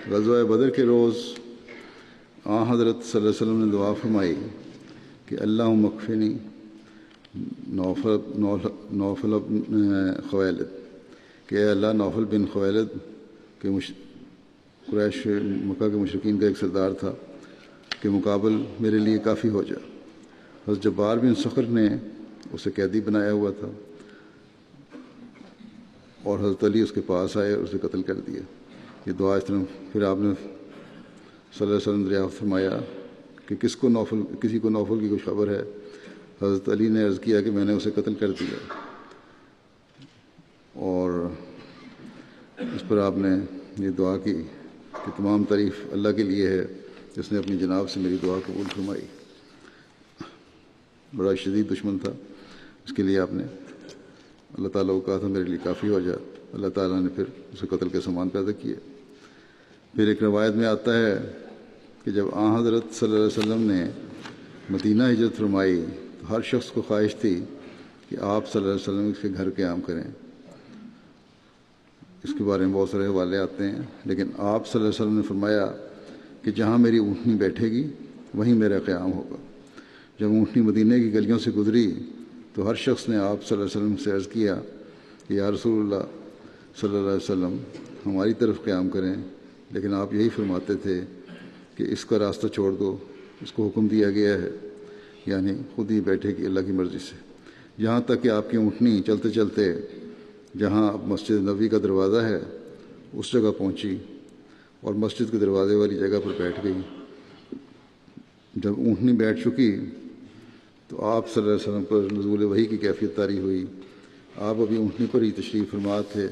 S1: غزوہ بدر کے روز حضرت صلی اللہ علیہ وسلم نے دعا فرمائی کہ اللہم اکفنی نوفل خویلد، کہ اے اللہ نوفل بن خویلد کے قریش مکہ کے مشرکین کا ایک سردار تھا کہ مقابل میرے لیے کافی ہو جا۔ حضرت جبار بن صخر نے اسے قیدی بنایا ہوا تھا اور حضرت علی اس کے پاس آئے اور اسے قتل کر دیا۔ یہ دعا اس طرح پھر آپ نے صلی اللہ علیہ وسلم دریافت فرمایا کہ کسی کو نوفل کی کوئی خبر ہے؟ حضرت علی نے عرض کیا کہ میں نے اسے قتل کر دیا، اور اس پر آپ نے یہ دعا کی کہ تمام تعریف اللہ کے لیے ہے جس نے اپنی جناب سے میری دعا قبول فرمائی۔ بڑا شدید دشمن تھا، اس کے لیے آپ نے اللہ تعالیٰ کو کہا تھا میرے لیے کافی ہو جا۔ اللہ تعالیٰ نے پھر اسے قتل کے سامان پیدا کیے۔ پھر ایک روایت میں آتا ہے کہ جب حضرت صلی اللہ علیہ وسلم نے مدینہ ہجرت فرمائی تو ہر شخص کو خواہش تھی کہ آپ صلی اللہ علیہ وسلم اس کے گھر قیام کریں۔ اس کے بارے میں بہت سارے حوالے آتے ہیں، لیکن آپ صلی اللہ علیہ وسلم نے فرمایا کہ جہاں میری اونٹنی بیٹھے گی وہیں میرا قیام ہوگا۔ جب اونٹنی مدینہ کی گلیوں سے گزری تو ہر شخص نے آپ صلی اللہ علیہ وسلم سے عرض کیا کہ یا رسول اللہ صلی اللہ علیہ وسلم ہماری طرف قیام کریں، لیکن آپ یہی فرماتے تھے کہ اس کا راستہ چھوڑ دو، اس کو حکم دیا گیا ہے، یعنی خود ہی بیٹھے کہ اللہ کی مرضی سے، یہاں تک کہ آپ کی اونٹنی چلتے چلتے جہاں اب مسجد نبوی کا دروازہ ہے اس جگہ پہنچی اور مسجد کے دروازے والی جگہ پر بیٹھ گئی۔ جب اونٹنی بیٹھ چکی تو آپ صلی اللہ علیہ وسلم پر نزول وحی کی کیفیت طاری ہوئی۔ آپ ابھی اونٹنی پر ہی تشریف فرما تھے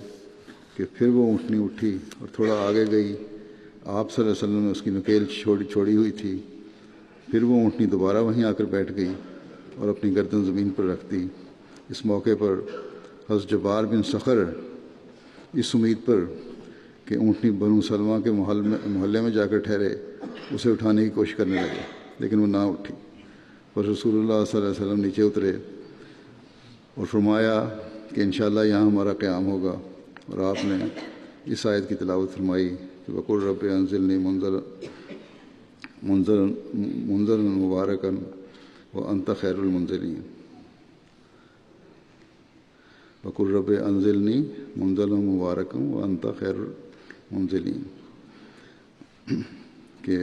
S1: کہ پھر وہ اونٹنی اٹھی اور تھوڑا آگے گئی۔ آپ صلی اللہ علیہ وسلم نے اس کی نکیل چھوڑی ہوئی تھی۔ پھر وہ اونٹنی دوبارہ وہیں آ کر بیٹھ گئی اور اپنی گردن زمین پر رکھ دی۔ اس موقع پر حضرت جبار بن صخر اس امید پر کہ اونٹنی بنو سلمہ کے محلے میں جا کر ٹھہرے اسے اٹھانے کی کوشش کرنے لگے، لیکن وہ نہ اٹھی۔ اور رسول اللہ صلی اللہ علیہ وسلم نیچے اترے اور فرمایا کہ انشاءاللہ یہاں ہمارا قیام ہوگا، اور آپ نے اس آیت کی تلاوت فرمائی کہ وَقُلْ رَبِّ أَنزِلْنِی مُنزَلًا مُبَارَكًا وَأَنْتَ خَيْرُ الْمُنزِلِينَ۔ وَقُلْ رَبِّ أَنزِلْنِی مُنزَلًا مُبَارَكًا وَأَنْتَ خَيْرُ الْمُنزِلِينَ، کہ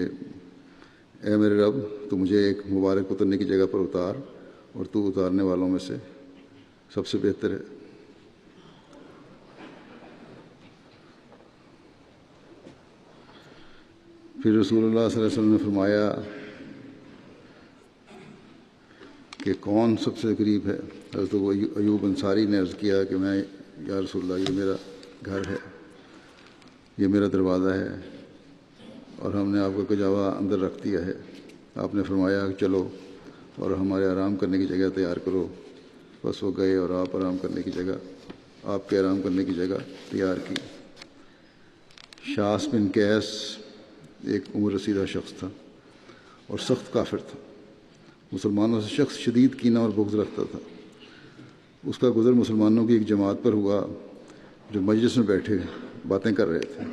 S1: اے میرے رب تو مجھے ایک مبارک اترنے کی جگہ پر اتار، اور تو اتارنے والوں میں سے سب سے بہتر ہے۔ پھر رسول اللہ صلی اللہ علیہ وسلم نے فرمایا کہ کون سب سے قریب ہے؟ حضرت ایوب انصاری نے عرض کیا کہ میں یا رسول اللہ یہ میرا گھر ہے، یہ میرا دروازہ ہے، اور ہم نے آپ کا کجاوا اندر رکھ دیا ہے۔ آپ نے فرمایا کہ چلو اور ہمارے آرام کرنے کی جگہ تیار کرو۔ بس وہ گئے اور آپ کے آرام کرنے کی جگہ تیار کی۔ شاس بن قیس ایک عمر رسیدہ شخص تھا اور سخت کافر تھا۔ مسلمانوں سے شخص شدید کینہ اور بغض رکھتا تھا۔ اس کا گزر مسلمانوں کی ایک جماعت پر ہوا جو مجلس میں بیٹھے باتیں کر رہے تھے۔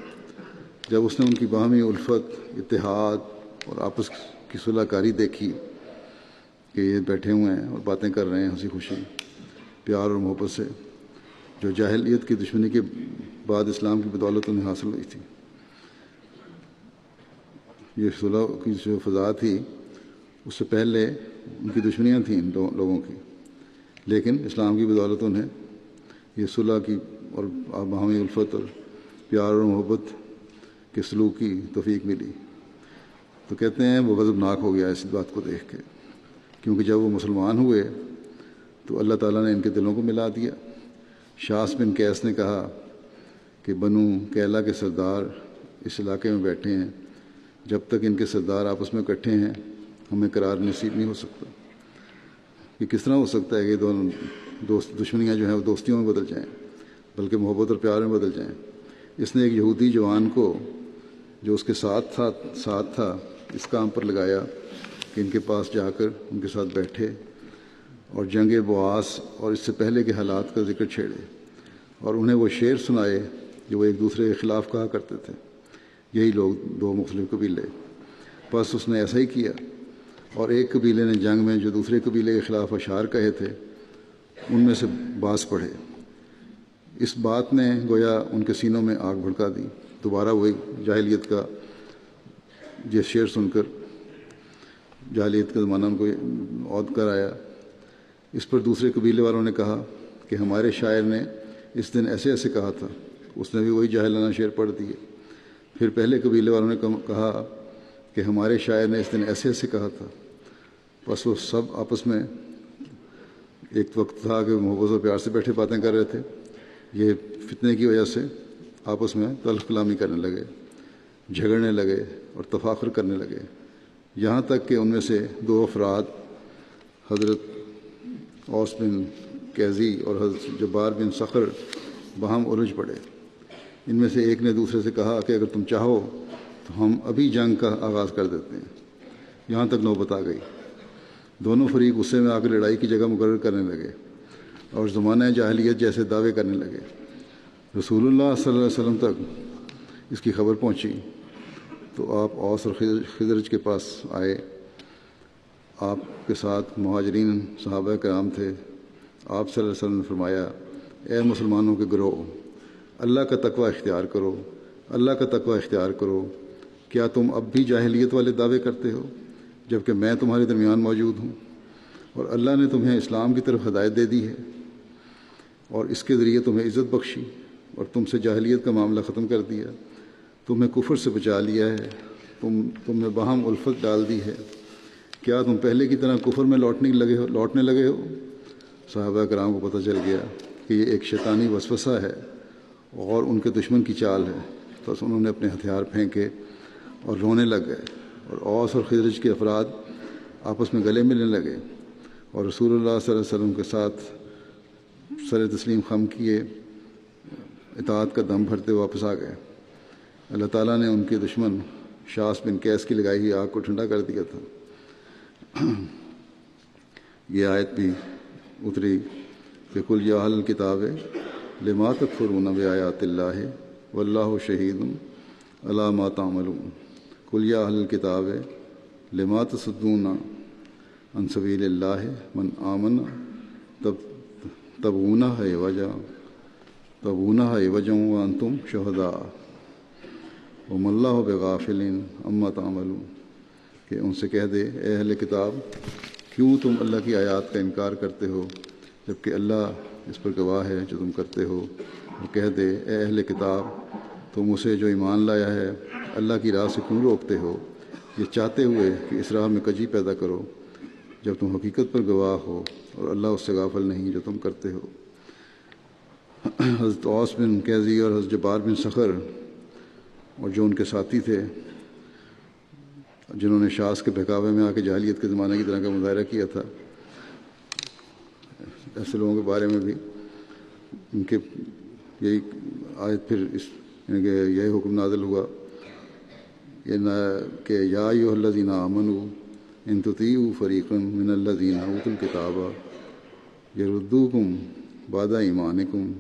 S1: جب اس نے ان کی باہمی الفت، اتحاد اور آپس کی صلح کاری دیکھی کہ یہ بیٹھے ہوئے ہیں اور باتیں کر رہے ہیں ہنسی خوشی، پیار اور محبت سے، جو جاہلیت کی دشمنی کے بعد اسلام کی بدولت انہیں حاصل ہوئی تھی۔ یہ صلح کی جو فضا تھی اس سے پہلے ان کی دشمنیاں تھیں ان لوگوں کی، لیکن اسلام کی بدولت انہیں یہ صلح کی اور باہمی الفت اور پیار اور محبت کے سلوک کی توفیق ملی۔ تو کہتے ہیں وہ غضبناک ہو گیا اس بات کو دیکھ کے، کیونکہ جب وہ مسلمان ہوئے تو اللہ تعالیٰ نے ان کے دلوں کو ملا دیا۔ شاس بن قیس نے کہا کہ بنو کیلا کے سردار اس علاقے میں بیٹھے ہیں، جب تک ان کے سردار آپس میں اکٹھے ہیں ہمیں قرار نصیب نہیں ہو سکتا۔ یہ کس طرح ہو سکتا ہے کہ دونوں دشمنیاں جو ہیں وہ دوستیوں میں بدل جائیں، بلکہ محبت اور پیار میں بدل جائیں۔ اس نے ایک یہودی جوان کو جو اس کے ساتھ تھا اس کام پر لگایا کہ ان کے پاس جا کر ان کے ساتھ بیٹھے اور جنگ بواس اور اس سے پہلے کے حالات کا ذکر چھیڑے، اور انہیں وہ شعر سنائے جو وہ ایک دوسرے کے خلاف کہا کرتے تھے، یہی لوگ دو مختلف قبیلے۔ بس اس نے ایسا ہی کیا، اور ایک قبیلے نے جنگ میں جو دوسرے قبیلے کے خلاف اشعار کہے تھے ان میں سے باز پڑھے۔ اس بات نے گویا ان کے سینوں میں آگ بھڑکا دی۔ دوبارہ وہی جاہلیت کا یہ شعر سن کر جاہلیت کا زمانہ ان کو عود کر آیا۔ اس پر دوسرے قبیلے والوں نے کہا کہ ہمارے شاعر نے اس دن ایسے ایسے کہا تھا۔ اس نے بھی وہی جاہلانہ شعر پڑھ دیے۔ پھر پہلے قبیلے والوں نے کہا کہ ہمارے شاعر نے اس دن ایسے ایسے کہا تھا۔ بس وہ سب آپس میں ایک وقت تھا کہ محبت و پیار سے بیٹھے باتیں کر رہے تھے، یہ فتنے کی وجہ سے آپس میں تلخ کلامی کرنے لگے، جھگڑنے لگے اور تفاخر کرنے لگے، یہاں تک کہ ان میں سے دو افراد حضرت اوس بن کیزی اور حضرت جبار بن صخر باہم الجھ پڑے۔ ان میں سے ایک نے دوسرے سے کہا کہ اگر تم چاہو تو ہم ابھی جنگ کا آغاز کر دیتے ہیں۔ یہاں تک نوبت آ گئی۔ دونوں فریق غصے میں آ کر لڑائی کی جگہ مقرر کرنے لگے اور زمانہ جاہلیت جیسے دعوے کرنے لگے۔ رسول اللہ صلی اللہ علیہ وسلم تک اس کی خبر پہنچی تو آپ اوس اور خزرج کے پاس آئے۔ آپ کے ساتھ مہاجرین صحابہ کرام تھے. آپ صلی اللہ علیہ وسلم نے فرمایا اے مسلمانوں کے گروہ، اللہ کا تقوی اختیار کرو، اللہ کا تقوی اختیار کرو. کیا تم اب بھی جاہلیت والے دعوے کرتے ہو جبکہ میں تمہارے درمیان موجود ہوں، اور اللہ نے تمہیں اسلام کی طرف ہدایت دے دی ہے اور اس کے ذریعے تمہیں عزت بخشی اور تم سے جاہلیت کا معاملہ ختم کر دیا، تمہیں کفر سے بچا لیا ہے، تم نے باہم الفت ڈال دی ہے. کیا تم پہلے کی طرح کفر میں لوٹنے لگے ہو؟ صحابہ کرام کو پتہ چل گیا کہ یہ ایک شیطانی وسوسہ ہے اور ان کے دشمن کی چال ہے. تو انہوں نے اپنے ہتھیار پھینکے اور رونے لگ گئے، اور اوس اور خزرج کے افراد آپس میں گلے ملنے لگے اور رسول اللہ صلی اللہ علیہ وسلم کے ساتھ سر تسلیم خم کیے اطاعت کا دم بھرتے واپس آ گئے. اللہ تعالیٰ نے ان کے دشمن شاس بن قیس کی لگائی ہوئی آگ کو ٹھنڈا کر دیا تھا. یہ آیت بھی اتری کہ قل یا اہل الکتاب لما تکفرون بآیات اللہ واللہ شہید علی ما تعملون. قل یا اہل الکتاب لما تصدون عن سبیل اللہ من آمن تبغونہ عوجا وانتم شہداء وما اللہ بغافل عما تعملون. کہ ان سے کہہ دے اے اہل کتاب، کیوں تم اللہ کی آیات کا انکار کرتے ہو جبکہ اللہ اس پر گواہ ہے جو تم کرتے ہو. اور کہہ دے اے اہل کتاب، تم اسے جو ایمان لایا ہے اللہ کی راہ سے کیوں روکتے ہو، یہ چاہتے ہوئے کہ اس راہ میں کجی پیدا کرو جب تم حقیقت پر گواہ ہو اور اللہ اس سے غافل نہیں جو تم کرتے ہو. حضرت اوس بن قیزی اور حضرت جبار بن صخر اور جو ان کے ساتھی تھے جنہوں نے شاس کے بہکاوے میں آ کے جاہلیت کے زمانے کی طرح کا مظاہرہ کیا تھا، ایسے لوگوں کے بارے میں بھی ان کے یہی آیت پھر یعنی کہ یہی حکم نازل ہوا کہ یا ایھا الذین آمنوا ان تطیعوا فریقا من الذین اوتوا الکتاب یردوکم بعد ایمانکم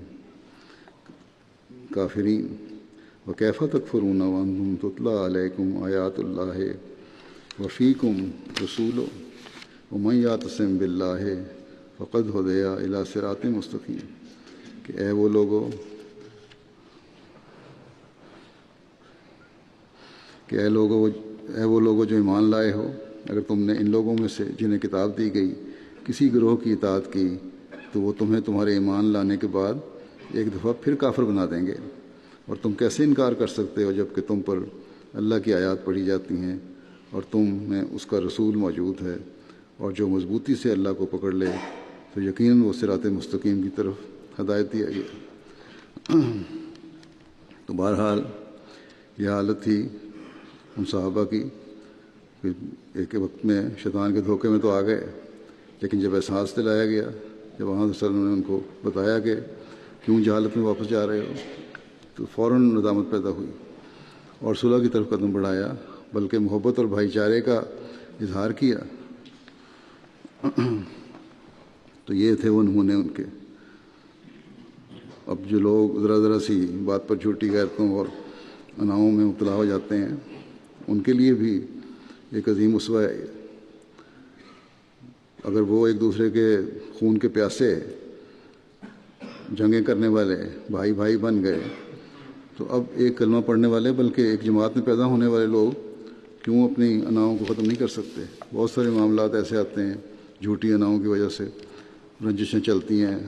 S1: کافرین وکیف تکفرون وانتم تتلی علیکم آیات اللہ وفیکم رسولہ ومن یعتصم باللہ فقد ہدی الی صراط مستقیم. کہ اے وہ لوگوں جو ایمان لائے ہو، اگر تم نے ان لوگوں میں سے جنہیں کتاب دی گئی کسی گروہ کی اطاعت کی تو وہ تمہیں تمہارے ایمان لانے کے بعد ایک دفعہ پھر کافر بنا دیں گے. اور تم کیسے انکار کر سکتے ہو جب کہ تم پر اللہ کی آیات پڑھی جاتی ہیں اور تم میں اس کا رسول موجود ہے. اور جو مضبوطی سے اللہ کو پکڑ لے تو یقیناً وہ صراط مستقیم کی طرف ہدایت دیا گیا. تو بہرحال یہ حالت تھی ان صحابہ کی. ایک وقت میں شیطان کے دھوکے میں تو آ گئے، لیکن جب احساس دلایا گیا، جب وہاں سے سر نے ان کو بتایا کہ کیوں جہالت میں واپس جا رہے ہو، تو فوراً ندامت پیدا ہوئی اور صلح کی طرف قدم بڑھایا، بلکہ محبت اور بھائی چارے کا اظہار کیا. تو یہ تھے وہ نمونے ان کے. اب جو لوگ ذرا سی بات پر جھوٹی غیرتوں اور اناؤں میں مبتلا ہو جاتے ہیں، ان کے لیے بھی ایک عظیم اسوہ ہے. اگر وہ ایک دوسرے کے خون کے پیاسے جنگیں کرنے والے بھائی بن گئے، تو اب ایک کلمہ پڑھنے والے بلکہ ایک جماعت میں پیدا ہونے والے لوگ کیوں اپنی اناؤں کو ختم نہیں کر سکتے؟ بہت سارے معاملات ایسے آتے ہیں جھوٹی اناؤں کی وجہ سے، رنجشیں چلتی ہیں،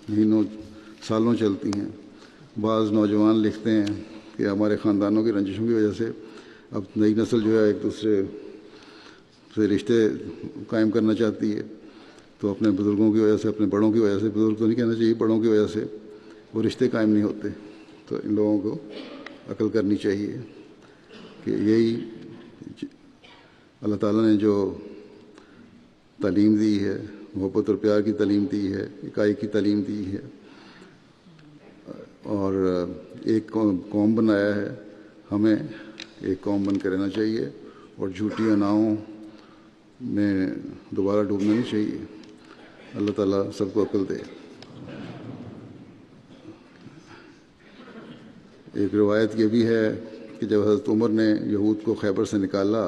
S1: مہینوں سالوں چلتی ہیں. بعض نوجوان لکھتے ہیں کہ ہمارے خاندانوں کی رنجشوں کی وجہ سے اب نئی نسل جو ہے ایک دوسرے سے رشتے قائم کرنا چاہتی ہے، تو اپنے بزرگوں کی وجہ سے، اپنے بڑوں کی وجہ سے، بزرگ تو نہیں کہنا چاہیے، بڑوں کی وجہ سے وہ رشتے قائم نہیں ہوتے. تو ان لوگوں کو عقل کرنی چاہیے کہ یہی اللہ تعالیٰ نے جو تعلیم دی ہے، محبت اور پیار کی تعلیم دی ہے، اکائی کی تعلیم دی ہے، اور ایک قوم بنایا ہے، ہمیں ایک قوم بن کے رہنا چاہیے اور جھوٹی اناؤں میں دوبارہ ڈوبنا نہیں چاہیے. اللہ تعالیٰ سب کو عقل دے. ایک روایت یہ بھی ہے کہ جب حضرت عمر نے یہود کو خیبر سے نکالا